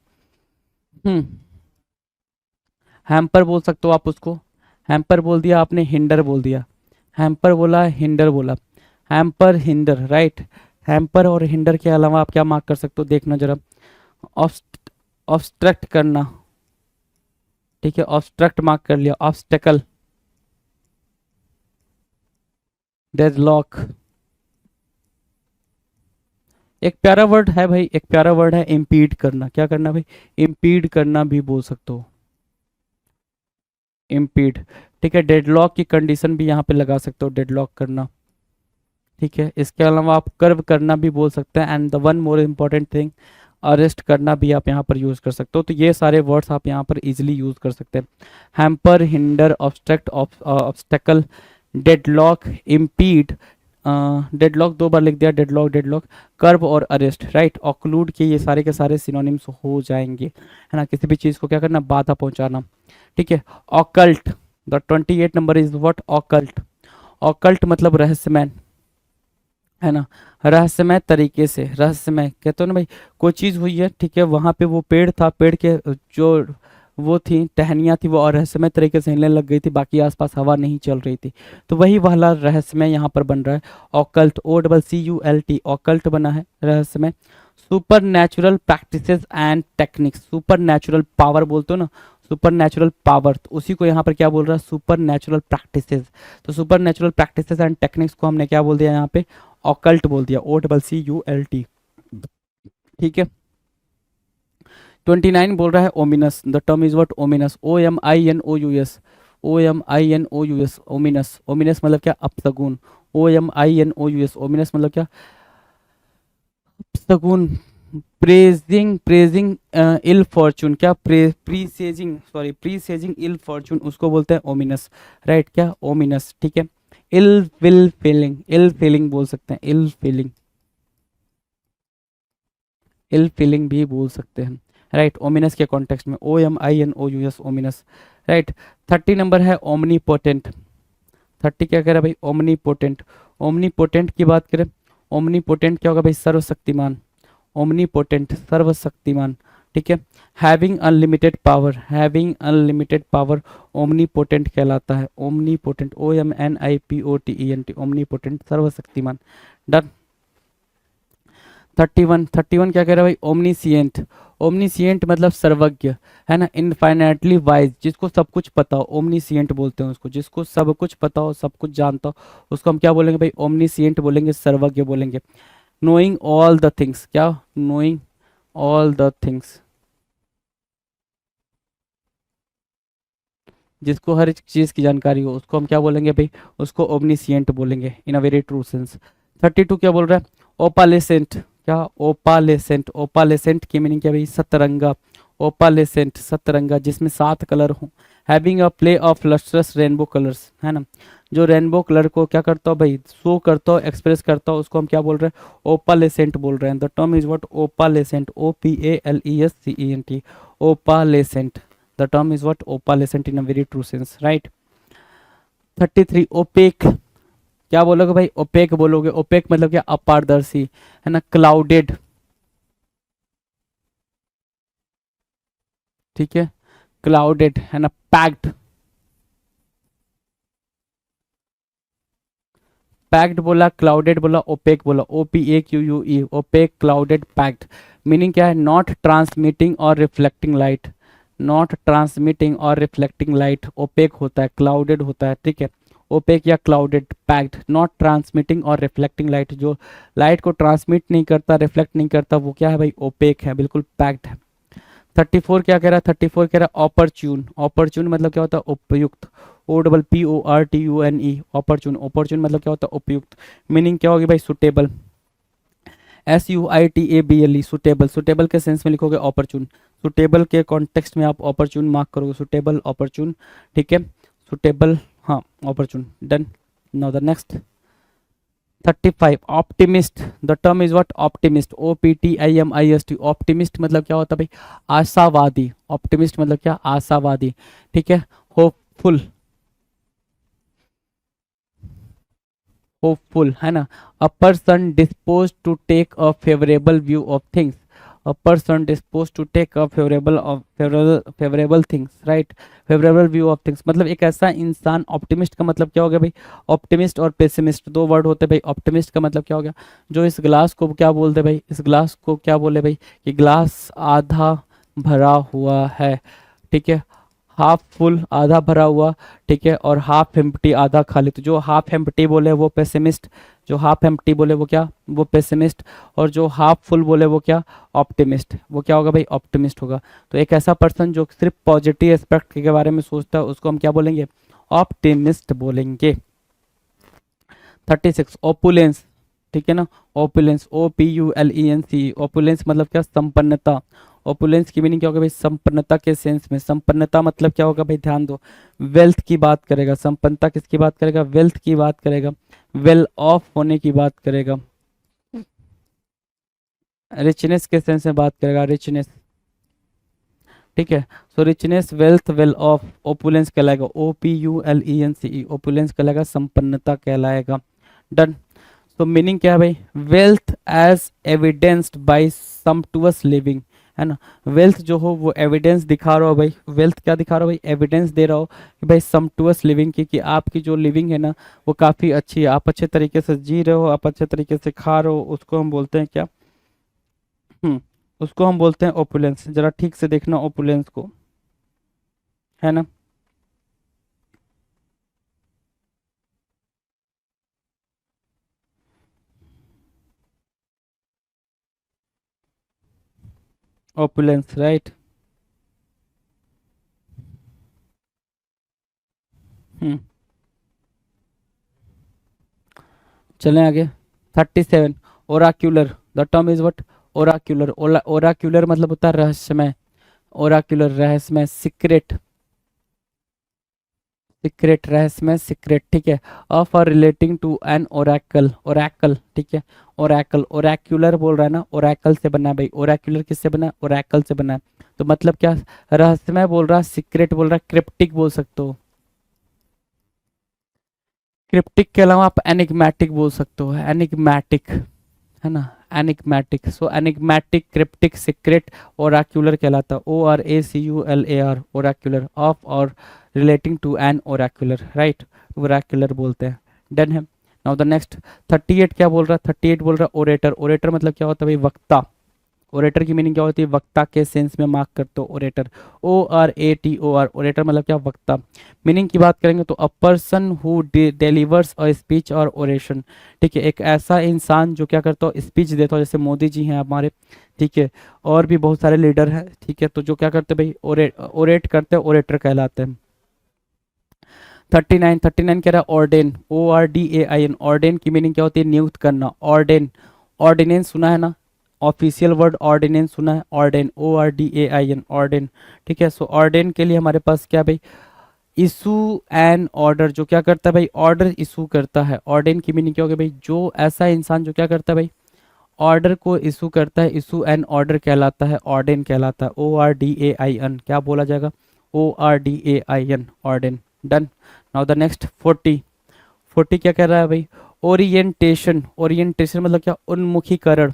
हैम्पर बोल सकते हो आप उसको, हैम्पर बोल दिया आपने, हिंडर बोल दिया, हैम्पर बोला, हिंडर बोला, हैम्पर, हिंडर, राइट। हैम्पर और हिंडर के अलावा आप क्या मार्क कर सकते हो देखना जरा, ऑब्स्ट्रक्ट करना, ठीक है, ऑब्स्ट्रक्ट मार्क कर लिया, ऑब्स्टेकल, डेडलॉक, एक प्यारा वर्ड है भाई, एक प्यारा वर्ड है, इम्पीड करना, क्या करना भाई, इम्पीड करना भी बोल सकते हो, इम्पीड, ठीक है। डेडलॉक की कंडीशन भी यहाँ पे लगा सकते हो, डेडलॉक करना, ठीक है। इसके अलावा आप कर्व करना भी बोल सकते हैं, and the one more important thing, arrest करना भी आप यहाँ पर यूज़ कर सकते हो, तो ये सारे वर्ड्स आप यहाँ पर इजीली यूज़ कर सकते हैं, hamper, hinder, obstruct, obstacle, deadlock, impede, deadlock 2 बार लिख दिया, डेडलॉक, डेडलॉक, कर्व और अरेस्ट, राइट। ऑक्लूड के ये सारे के सारे सिनोनिम्स हो जाएंगे, है ना, किसी भी चीज़ को क्या करना, बाधा पहुंचाना, ठीक है। Occult, the 28 number is what, occult. Occult मतलब रहस्यमय, है ना, रहस्यमय तरीके से, रहस्यमय कहते हो ना भाई, कोई चीज़ हुई है, ठीक है, वहाँ पे वो पेड़ था, पेड़ के जो वो थी टहनियाँ थी, वो और रहस्यमय तरीके से हिलने लग गई थी, बाकी आसपास हवा नहीं चल रही थी, तो वही वाला रहस्यमय यहाँ पर बन रहा है, ऑकल्ट, OCCULT, ऑकल्ट बना है, रहस्यमय। Super natural practices and techniques, super natural power बोलते हो ना, सुपर नेचुरल पावर, तो उसी को यहाँ पर क्या बोल रहा है, सुपर नेचुरल प्रैक्टिसेस, तो super natural practices and techniques को हमने क्या बोल दिया यहाँ पे, ऑकल्ट बोल दिया, OCCULT, ठीक है। 29 बोल रहा है ominous, the term is what, ominous, OMINOUS, OMINOUS, ominous, ominous मतलब क्या, अपशगुन, OMINOUS, ओमिनस मतलब क्या, अपशगुन, प्रेजिंग, प्रेजिंग इल फॉर्चून, क्या, प्रीसेजिंग, सॉरी, प्रीसेजिंग इल फॉर्चून, उसको बोलते हैं ओमिनस, राइट, क्या, ओमिनस, ठीक है। Ill will feeling, ill feeling बोल सकते हैं, इल फीलिंग, इल फीलिंग भी बोल सकते हैं, राइट, ओमिनस के कॉन्टेक्स्ट में, OMINOUS, ओमिनस, राइट। 30 नंबर है ओमनीपोटेंट, 30 क्या कह रहा है भाई, ओमनीपोटेंट, ओमनीपोटेंट की बात करें, ओमनीपोटेंट क्या होगा भाई, सर्वशक्तिमान, ओमनीपोटेंट, सर्वशक्तिमान, ठीक है। Having unlimited power, having unlimited power omnipotent कहलाता है, ओमनीपोटेंट, OMNIPOTENT, ओमनीपोटेंट, सर्वशक्तिमान। डन। 31 क्या कह रहा है भाई, ओमनीसिएंट, ओमनीसिएंट मतलब सर्वज्ञ, है ना, इनफाइनाइटली वाइज, जिसको सब कुछ पता हो, ओमनीसिएंट बोलते हैं उसको, जिसको सब कुछ पता हो, सब कुछ जानता हो, उसको हम क्या बोलेंगे भाई, ओमनीसिएंट बोलेंगे, सर्वज्ञ बोलेंगे। नोइंग ऑल द थिंग्स, क्या, नोइंग ऑल द थिंग्स, जिसको हर एक चीज की जानकारी हो, उसको हम क्या बोलेंगे भाई, उसको ओमनीसिएंट बोलेंगे इन अ वेरी ट्रू सेंस। 32 क्या बोल रहा है, ओपालेसेंट, क्या, ओपालेसेंट, ओपालेसेंट की मीनिंग क्या भाई, सतरंगा, ओपालेसेंट, सतरंगा, जिसमें 7 कलर हो, having a play of lustrous rainbow colours, है ना, जो रेनबो कलर को क्या करता हो भाई, शो करता हो, एक्सप्रेस करता हो, उसको हम क्या बोल रहे हैं, ओपालेसेंट बोल रहे हैं। The term is what, opalescent, OPALESCENT, opalescent, the term is what, opalescent in a very true sense, right? 33 OPEC, क्या बोलोगे भाई, ओपेक बोलोगे, ओपेक मतलब क्या, अपारदर्शी, है ना, क्लाउडेड, ठीक है, क्लाउडेड, है ना, पैक्ड, पैक्ड बोला, क्लाउडेड बोला, ओपेक बोला, OPAQUE, opaque, clouded, packed. Meaning क्या है, नॉट ट्रांसमिटिंग और रिफ्लेक्टिंग लाइट, नॉट ट्रांसमिटिंग और रिफ्लेक्टिंग लाइट, ओपेक होता है, क्लाउडेड होता है, ठीक है, ओपेक या क्लाउडेड, पैक्ड, नॉट ट्रांसमिटिंग और रिफ्लेक्टिंग लाइट, जो लाइट को ट्रांसमिट नहीं करता, रिफ्लेक्ट नहीं करता, वो क्या है भाई, ओपेक है, बिल्कुल पैक्ड है। 34 क्या कह रहा है, 34 कह रहा है ऑपर्च्यून, ऑपर्च्यून मतलब क्या होता है, उपयुक्त, OPPORTUNE, ऑपर्च्यून, ऑपर्च्यून मतलब क्या होता है, उपयुक्त। मीनिंग क्या होगी भाई, सुटेबल, SUITABLE, सुटेबल, सुटेबल के सेंस में लिखोगे ऑपर्च्यून, सुटेबल के कॉन्टेक्स्ट में आप ऑपर्च्यून मार्क करोगे, सुटेबल, ऑपर्च्यून, ठीक है, सुटेबल, हाँ, opportune, done. Now the next 35 optimist, the term is what, optimist, OPTIMIST, optimist मतलब क्या होता है भाई, आशावादी, ऑप्टिमिस्ट मतलब क्या, आशावादी, ठीक है, होपफुल, होपफुल, है ना, a person dispose to take a favourable view of things, a person dispose to take a favourable things, right, favourable view of things मतलब एक ऐसा इंसान, ऑप्टिमिस्ट का मतलब क्या हो गया भाई, ऑप्टिमिस्ट और पेसिमिस्ट दो वर्ड होते हैं भाई, ऑप्टिमिस्ट का मतलब क्या हो गया, जो इस ग्लास को क्या बोलते भाई, इस ग्लास को क्या बोले भाई, कि ग्लास आधा भरा हुआ है, ठीक है, हाफ फुल आधा भरा हुआ, ठीक है, और हाफ एम्प्टी आधा खाली, तो जो हाफ एम्प्टी बोले वो पेसिमिस्ट, जो हाफ एम्प्टी बोले वो क्या, वो पेसिमिस्ट, और जो हाफ फुल बोले वो क्या, ऑप्टिमिस्ट, वो क्या होगा भाई, ऑप्टिमिस्ट होगा। तो एक ऐसा पर्सन जो सिर्फ पॉजिटिव एस्पेक्ट के बारे में सोचता है, उसको हम क्या बोलेंगे, ऑप्टिमिस्ट बोलेंगे। 36 ओपुलेंस, ठीक है ना, ओपुलेंस, OPULENC, ओपुलेंस मतलब क्या, संपन्नता, ओपुलेंस की मीनिंग क्या होगा भाई, संपन्नता के सेंस में, संपन्नता मतलब क्या होगा भाई, ध्यान दो, वेल्थ की बात करेगा, संपन्नता किसकी बात करेगा, वेल्थ की बात करेगा, वेल ऑफ होने की बात करेगा, रिचनेस के सेंस में बात करेगा, रिचनेस, ठीक है, so richness, wealth, well off, opulence कहलाएगा, OPULENCE, ओपुलेंस कहलाएगा, संपन्नता कहलाएगा, डन। तो मीनिंग क्या है भाई, wealth as evidenced by sumptuous living, है ना, वेल्थ जो हो वो एविडेंस दिखा रहा हो भाई, वेल्थ क्या दिखा रहा हो भाई, एविडेंस दे रहा हो कि भाई सम्पटुअस लिविंग की, कि आपकी जो लिविंग है ना वो काफ़ी अच्छी है, आप अच्छे तरीके से जी रहे हो, आप अच्छे तरीके से खा रहे हो, उसको हम बोलते हैं क्या, उसको हम बोलते हैं ओपुलेंस, जरा ठीक से देखना ओपुलेंस को, है ना, ओपुलेंस, राइट, हम्म, चलें आगे। 37 ओराक्यूलर, द टर्म इज व्हाट, ओराक्यूलर, ओराक्यूलर मतलब होता है रहस्यमय, ओराक्यूलर रहस्यमय, सीक्रेट, सीक्रेट, रहस्यमय, सीक्रेट, ठीक है, ऑफ और relating to an oracle, oracle, ठीक है, ओरेकल, ओरेक्यूलर बोल रहा है ना, ओरेकल से बना है भाई, ओरेक्यूलर किससे बना है, ओरेकल से बना है, तो मतलब क्या, रहस्यमय बोल रहा है, सीक्रेट बोल रहा है, क्रिप्टिक बोल सकते हो, क्रिप्टिक के अलावा आप एनिग्मेटिक बोल सकते हो, एनिग्मेटिक, है ना, एनिग्मेटिक। सो एनिग्मेटिक, क्रिप्टिक, सीक्रेट, ओराक्यूलर कहलाता है, ORACULAR, ओराक्यूलर, ऑफ और रिलेटिंग टू एन ओराक्यूलर, राइट, ओराक्यूलर बोलते हैं। डन है। नाउ द नेक्स्ट 38 क्या बोल रहा है, 38 बोल रहा है ओरेटर। ओरेटर मतलब क्या होता है भाई, वक्ता। ओरेटर की मीनिंग क्या होती है, वक्ता के सेंस में मार्क करते हो ओरेटर, ORATOR, ओरेटर मतलब क्या, वक्ता। मीनिंग की बात करेंगे तो a person who delivers a speech और ओरेशन, ठीक है, एक ऐसा इंसान जो क्या करता हो, स्पीच देता हो, जैसे मोदी जी हैं हमारे, ठीक है, और भी बहुत सारे लीडर हैं, ठीक है, तो जो क्या करते हैं भाई, ओरेट करते हैं, ओरेटर कहलाते हैं। 39 कह रहा है ऑर्डेन, ORDAIN, ऑर्डेन की मीनिंग क्या होती है, नियुक्त करना, ऑर्डेन। ऑर्डिनेंस सुना है ना, ऑफिशियल वर्ड ऑर्डिनेंस सुना है, ऑर्डेन, ORDAIN, ऑर्डेन, ठीक है। सो ऑर्डेन के लिए हमारे पास क्या भाई, इशू एन ऑर्डर, जो क्या करता है भाई, ऑर्डर इशू करता है। ऑर्डेन की मीनिंग क्या होगी भाई, जो ऐसा इंसान जो क्या करता है भाई, ऑर्डर को इशू करता है, इशू एन ऑर्डर कहलाता है, ऑर्डेन कहलाता है, ORDAIN, क्या बोला जाएगा, ORDAIN, ordained. Done. Now the next 40, 40 क्या कह रहा है भाई, ओरिएंटेशन। ओरिएंटेशन मतलब क्या, उन्मुखीकरण।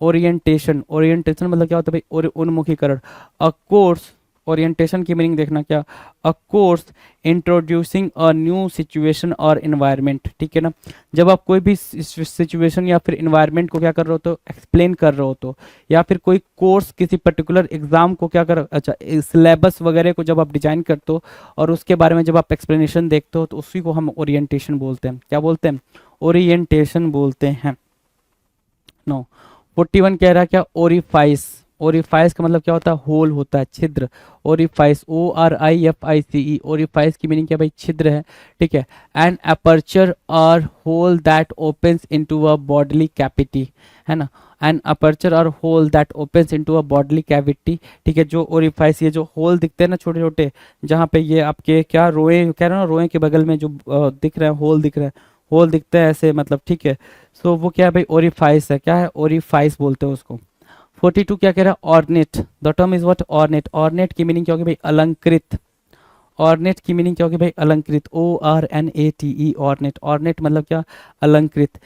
ओरिएंटेशन, ओरिएंटेशन मतलब क्या होता है भाई, उन्मुखीकरण। अ कोर्स, ओरिएंटेशन की मीनिंग देखना क्या, a course introducing a new situation और इन्वायरमेंट, ठीक है ना। जब आप कोई भी सिचुएशन या फिर इन्वायरमेंट को क्या कर रहे हो तो एक्सप्लेन कर रहे हो तो, या फिर कोई कोर्स किसी पर्टिकुलर एग्जाम को क्या कर, अच्छा, सिलेबस वगैरह को जब आप डिजाइन करते हो और उसके बारे में जब आप एक्सप्लेनेशन देखते हो तो उसी को हम ओरिएंटेशन बोलते हैं, क्या बोलते हैं, ओरिएंटेशन बोलते हैं। नो। 41 कह रहा है क्या, ओरिफाइस। ओरिफाइस का मतलब क्या होता है, होल होता है, छिद्र। ओरिफाइस, ORIFICE, ओरिफाइस की मीनिंग क्या भाई, छिद्र है, ठीक है। एन अपर्चर और hole that opens into a bodily cavity, है ना, एन अपर्चर और hole that opens into a bodily cavity, ठीक है। जो ओरिफाइस, ये जो होल दिखते हैं ना छोटे छोटे, जहाँ पे ये आपके क्या रोए कह रहे हो ना, रोए के बगल में जो दिख रहे हैं, होल दिख रहे हैं, होल दिखते हैं ऐसे मतलब, ठीक है। सो वो क्या है भाई, ओरिफाइस है, क्या है, ओरिफाइस बोलते हैं उसको। 42 क्या कह रहा है, ornate. The term is what, ornate. Ornate की मीनिंग क्या होगी भाई, अलंकृत। ऑर्नेट की मीनिंग क्या होगी भाई, अलंकृत, ORNATE, ऑर्नेट। ऑर्नेट मतलब क्या, अलंकृत।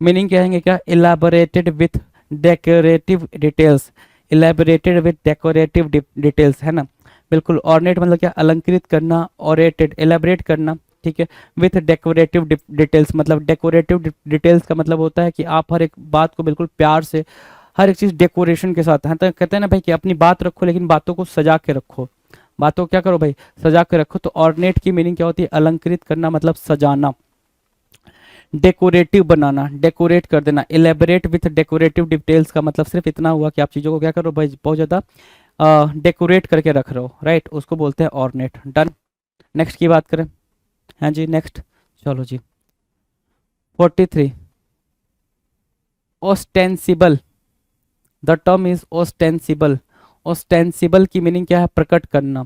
मीनिंग कहेंगे क्या, elaborated with decorative details. Elaborated with decorative details, है ना, बिल्कुल। ऑर्नेट मतलब क्या, अलंकृत करना, ऑरेटेड एलेबरेट करना, ठीक है, विथ डेकोरेटिव डिटेल्स, मतलब डेकोरेटिव डिटेल्स का मतलब होता है कि आप हर एक बात को बिल्कुल प्यार से, हर एक चीज़ डेकोरेशन के साथ है, तो कहते हैं ना भाई कि अपनी बात रखो लेकिन बातों को सजा के रखो, बातों को क्या करो भाई, सजा के रखो। तो ऑर्नेट की मीनिंग क्या होती है, अलंकृत करना मतलब सजाना, डेकोरेटिव बनाना, डेकोरेट कर देना। इलेबरेट विथ डेकोरेटिव डिटेल्स का मतलब सिर्फ इतना हुआ कि आप चीज़ों को क्या करो भाई, बहुत ज़्यादा डेकोरेट करके रख रहे हो, राइट, उसको बोलते हैं ऑर्नेट। डन। नेक्स्ट की बात करें, हाँ जी नेक्स्ट, चलो जी। 43, ostensible. The term is ostensible. Ostensible की मीनिंग क्या है, प्रकट करना।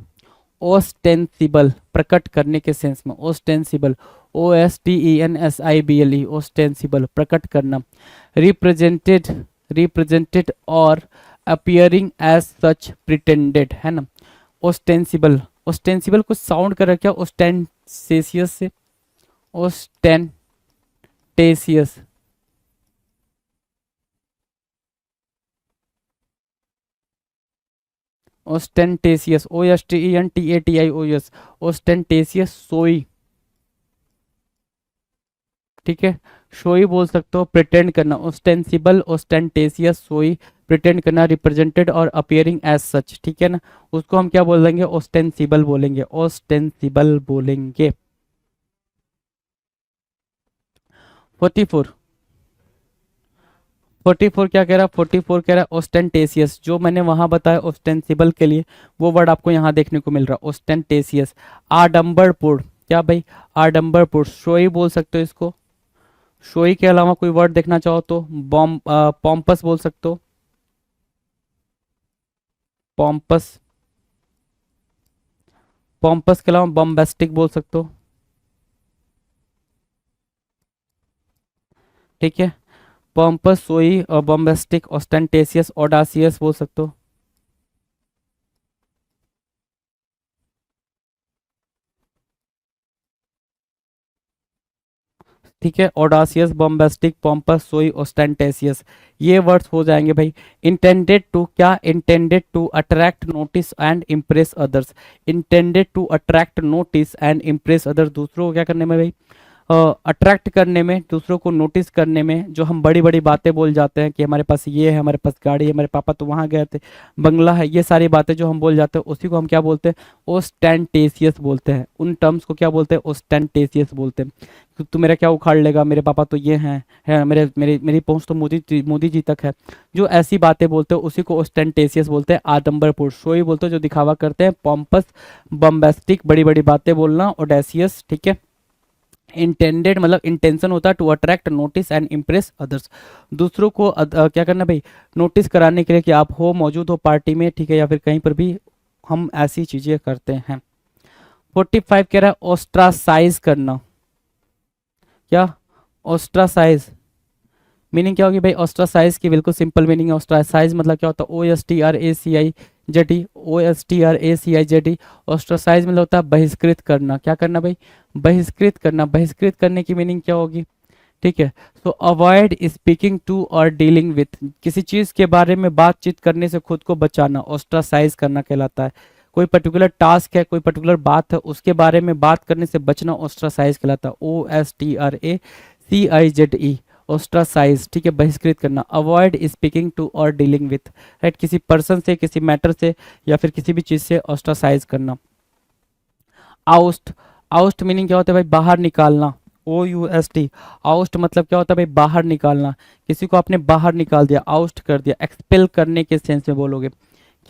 ओस्टेंसिबल, प्रकट करने के सेंस में, ओस्टेंसिबल, OSTENSIBLE, ओस्टेंसिबल, प्रकट करना। रिप्रेजेंटेड, रिप्रेजेंटेड और अपियरिंग एज सच, प्रिटेंडेड, है ना। ओस्टेंसिबल, ओस्टेंसिबल कुछ साउंड कर रखा है ओस्टेंसेसियस से, ओस्टेंटेसियस, ओस्टेंटेसियस, OSTENTATIOUS, ओस्टेंटेसियस, सोई, ठीक है, शोई बोल सकते हो, प्रिटेंड करना, ओस्टेंसिबल, ओस्टेंटेसियस, सोई, प्रिटेंड करना, रिप्रेजेंटेड और अपियरिंग एज सच, ठीक है ना, उसको हम क्या बोल देंगे, ओस्टेंसिबल बोलेंगे, ओस्टेंसिबल बोलेंगे। 44, 44 क्या कह रहा है, 44 कह रहा है ओस्टेंटेसियस, जो मैंने वहां बताया ओस्टेंसिबल के लिए, वो वर्ड आपको यहाँ देखने को मिल रहा है, ओस्टेंटेसियस। आडंबरपूर्ण, क्या भाई, आडंबरपूर्ण, शोई बोल सकते हो इसको। शोई के अलावा कोई वर्ड देखना चाहो तो पॉम्पस बोल सकते हो, पॉम्पस। पॉम्पस के अलावा बॉम्बेस्टिक बोल सकते हो, ठीक है। पॉम्पस, सोई और बॉम्बेस्टिक, ऑस्टेंटेसियस, ऑडासियस बोल सकते हो। ठीक है, ऑडासियस, बॉम्बास्टिक, पॉम्पस, सोई, ओस्टेंटेसियस, ये वर्ड्स हो जाएंगे भाई। इंटेंडेड टू, क्या intended to attract notice and impress others, intended to attract notice and impress others, दूसरों को क्या करने में भाई, अट्रैक्ट करने में, दूसरों को नोटिस करने में। जो हम बड़ी बड़ी बातें बोल जाते हैं कि हमारे पास ये है, हमारे पास गाड़ी है, हमारे पापा तो वहाँ गए थे, बंगला है, ये सारी बातें जो हम बोल जाते हैं उसी को हम क्या बोलते हैं, ओस्टेंटेसियस बोलते हैं। उन टर्म्स को क्या बोलते हैं, ओस्टेंटेसियस बोलते हैं। तू मेरा क्या उखाड़ लेगा, मेरे पापा तो ये हैं, है मेरे मेरी मेरी पहुंच तो मोदी जी तक है। जो ऐसी बातें बोलते हैं उसी को ओस्टेंटेसियस बोलते हैं। आडंबरपूर्ण, शोई बोलते हैं जो दिखावा करते हैं। पॉम्पस, बम्बास्टिक, बड़ी बड़ी बातें बोलना। ऑडेसियस, ठीक है, इंटेंडेड मतलब इंटेंशन होता है to attract notice and impress others, दूसरों को क्या करना भाई, नोटिस कराने के लिए कि आप हो, मौजूद हो पार्टी में, ठीक है, या फिर कहीं पर भी हम ऐसी चीजें करते हैं। 45 कह रहा है ऑस्ट्रासाइज करना, क्या ऑस्ट्रासाइज, मीनिंग क्या होगी भाई, ऑस्ट्रासाइज की बिल्कुल सिंपल मीनिंग है। ऑस्ट्रासाइज मतलब क्या होता है, OSTRACIZ, OSTRACIZ, ऑस्ट्रासाइज मतलब होता है बहिष्कृत करना। क्या करना भाई, बहिष्कृत करना। बहिष्कृत करने की मीनिंग क्या होगी, ठीक है। सो अवॉइड स्पीकिंग टू और डीलिंग विथ, किसी चीज के बारे में बातचीत करने से खुद को बचाना, ऑस्ट्रासाइज करना कहलाता है। कोई पर्टिकुलर टास्क है, कोई पर्टिकुलर बात है, उसके बारे में बात करने से बचना ऑस्ट्रासाइज कहलाता है। OSTRACIZE, ऑस्ट्रासाइज, ठीक है, बहिष्कृत करना। अवॉइड स्पीकिंग टू और डीलिंग विथ, राइट, किसी पर्सन से, किसी मैटर से, या फिर किसी भी चीज से ऑस्ट्रासाइज करना। आउस्ट, आउस्ट मीनिंग क्या होता है भाई, बाहर निकालना। OUST, आउस्ट मतलब क्या होता है भाई, बाहर निकालना। किसी को आपने बाहर निकाल दिया, आउस्ट कर दिया। एक्सपेल करने के सेंस में बोलोगे,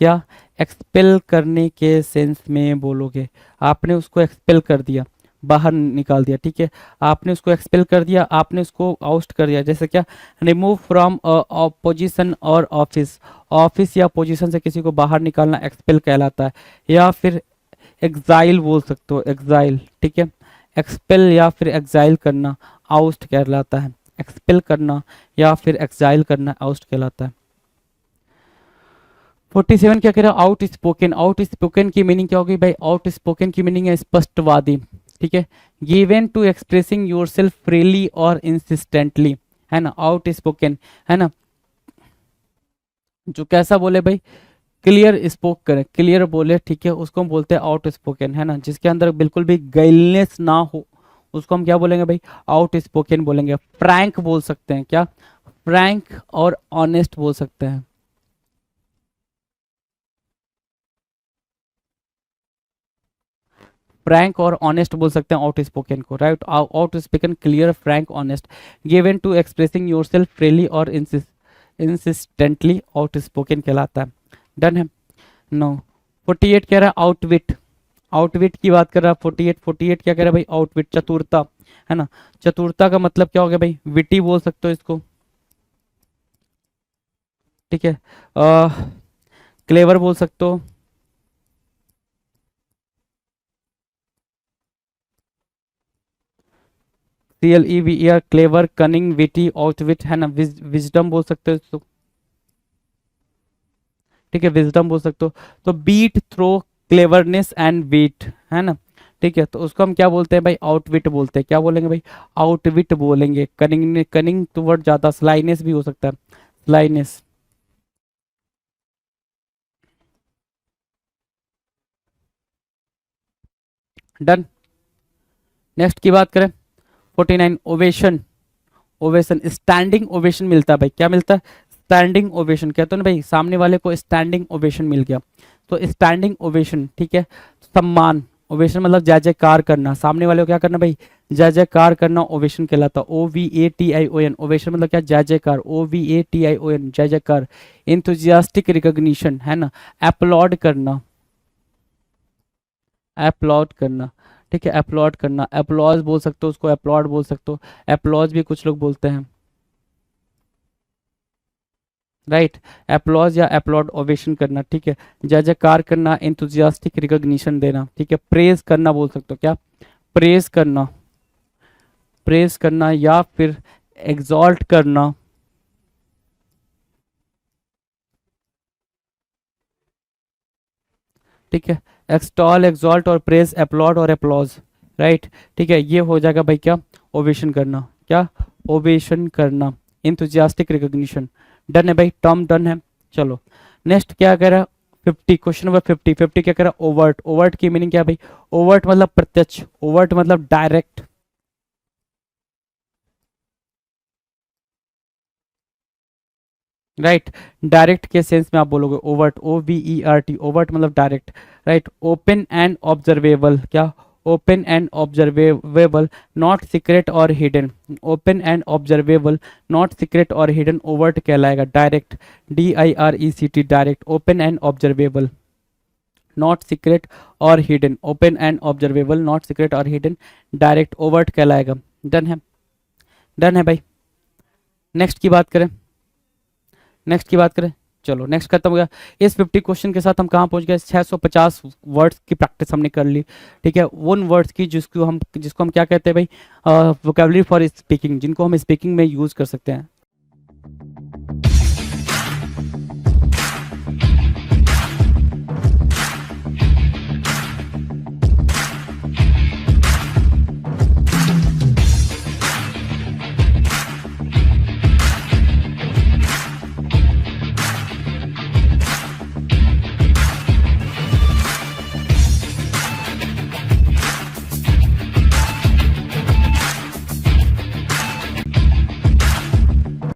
क्या एक्सपेल करने के सेंस में बोलोगे, आपने उसको एक्सपेल कर दिया, बाहर निकाल दिया, ठीक है, आपने उसको एक्सपेल कर दिया, आपने उसको आउस्ट कर दिया। जैसे क्या, रिमूव फ्रॉम पोजीशन और ऑफिस, ऑफिस या पोजीशन से किसी को बाहर निकालना एक्सपेल कहलाता है। या फिर एग्जाइल बोल सकते हो, एग्जाइल, ठीक है, एक्सपेल या फिर एग्जाइल करना आउस्ट कहलाता है। एक्सपेल करना या फिर एग्जाइल करना आउस्ट कहलाता है। 47 क्या कह रहा है, आउट स्पोकन। आउट स्पोकन की मीनिंग क्या होगी भाई, आउट स्पोकन की मीनिंग है स्पष्टवादी, ठीक है, given to expressing yourself freely और इंसिस्टेंटली, है ना, आउट स्पोकन, है ना, जो कैसा बोले भाई, क्लियर स्पोक करे, क्लियर बोले, ठीक है, उसको हम बोलते हैं आउट स्पोकन, है ना, जिसके अंदर बिल्कुल भी गैलनेस ना हो उसको हम क्या बोलेंगे भाई, आउट स्पोकन बोलेंगे। फ्रैंक बोल सकते हैं, क्या फ्रैंक और ऑनेस्ट बोल सकते हैं। फ्रैंक और ऑनेस्ट बोल सकते हैं आउट स्पोकन को, right, outspoken, clear, frank, honest, given to expressing yourself freely और इंसिस्टेंटली आउट स्पोकन कहलाता है। डन है। नो 48 कह रहा है आउटविट, आउटविट की बात कर रहा है 48। 48 क्या कह रहा है भाई, आउटविट, चतुरता, है ना, चतुरता का मतलब क्या हो गया भाई, विटी बोल सकते हो इसको, ठीक है, क्लेवर बोल सकते हो, CLEVER, clever, cunning, witty, outwit, है ना, विजडम बोल सकते हो इसको, ठीक है, विजडम बोल सकते हो। तो बीट थ्रो क्लेवरनेस एंड विट, है ना, ठीक है, तो उसको हम क्या बोलते हैं भाई, आउटविट बोलते हैं। क्या बोलेंगे भाई, आउटविट बोलेंगे। कनिंग, कनिंग तो वर्ड ज्यादा, स्लाइनेस भी हो सकता है, स्लाइनेस। डन। नेक्स्ट की बात करें 49, ओवेशन। ओवेशन, स्टैंडिंग ओवेशन मिलता है भाई, क्या मिलता है, स्टैंडिंग ओवेशन, कहते हैं ना भाई, सामने वाले को स्टैंडिंग ओवेशन मिल गया, तो स्टैंडिंग ओवेशन, ठीक है। सम्मान, ओवेशन मतलब जय जयकार करना, सामने वाले को क्या करना भाई, जय जयकार करना ओवेशन कहलाता। OVATION, ओवेशन मतलब क्या, जय जयकार, OVATION, जय जयकार। इंथुजियास्टिक रिकॉग्निशन, है ना, अपलॉड करना, अपलॉड करना, ठीक है, अपलॉड करना, अपलॉज बोल सकते हो उसको, अपलॉड बोल सकते हो, अपलॉज भी कुछ लोग बोलते हैं, राइट, अपलॉज या अपलॉड, ओवेशन करना, ठीक है, जय जयकार करना, इंथुजियास्टिक रिकॉग्निशन देना, ठीक है, प्रेज करना बोल सकते हो, क्या प्रेज करना, प्रेज करना, या फिर एग्जॉल्ट करना, ठीक है, एक्सटॉल, एक्सॉल्ट और प्रेज, अपलॉड और अपलॉज, राइट, ठीक है, ये हो जाएगा भाई क्या, ओवेशन करना, क्या, ओवेशन करना, इंथुजियास्टिक रिकॉग्निशन। डन है भाई, टर्म डन है। चलो नेक्स्ट क्या कह रहा है 50, क्वेश्चन नंबर 50। 50 क्या कह रहा है, ओवर्ट। ओवर्ट की मीनिंग क्या है भाई, ओवर्ट मतलब प्रत्यक्ष, ओवर्ट मतलब डायरेक्ट। राइट, डायरेक्ट के सेंस में आप बोलोगे ओवर्ट, OVERT, ओवर्ट मतलब direct. Right, open and observable, क्या, open and observable, not secret or hidden. Open and observable, not secret or hidden, overt कहलाएगा। Direct, DIRECT, direct, open and observable, not secret or hidden, open and observable, not secret or hidden, direct, overt कहलाएगा। Done है, done है भाई। Next की बात करें, next की बात करें, चलो नेक्स्ट खत्म हो गया। इस 50 क्वेश्चन के साथ हम कहाँ पहुंच गए, 650 वर्ड्स की प्रैक्टिस हमने कर ली। ठीक है, उन वर्ड्स की जिसको हम क्या कहते हैं भाई, वोकैबुलरी फॉर स्पीकिंग, जिनको हम स्पीकिंग में यूज़ कर सकते हैं।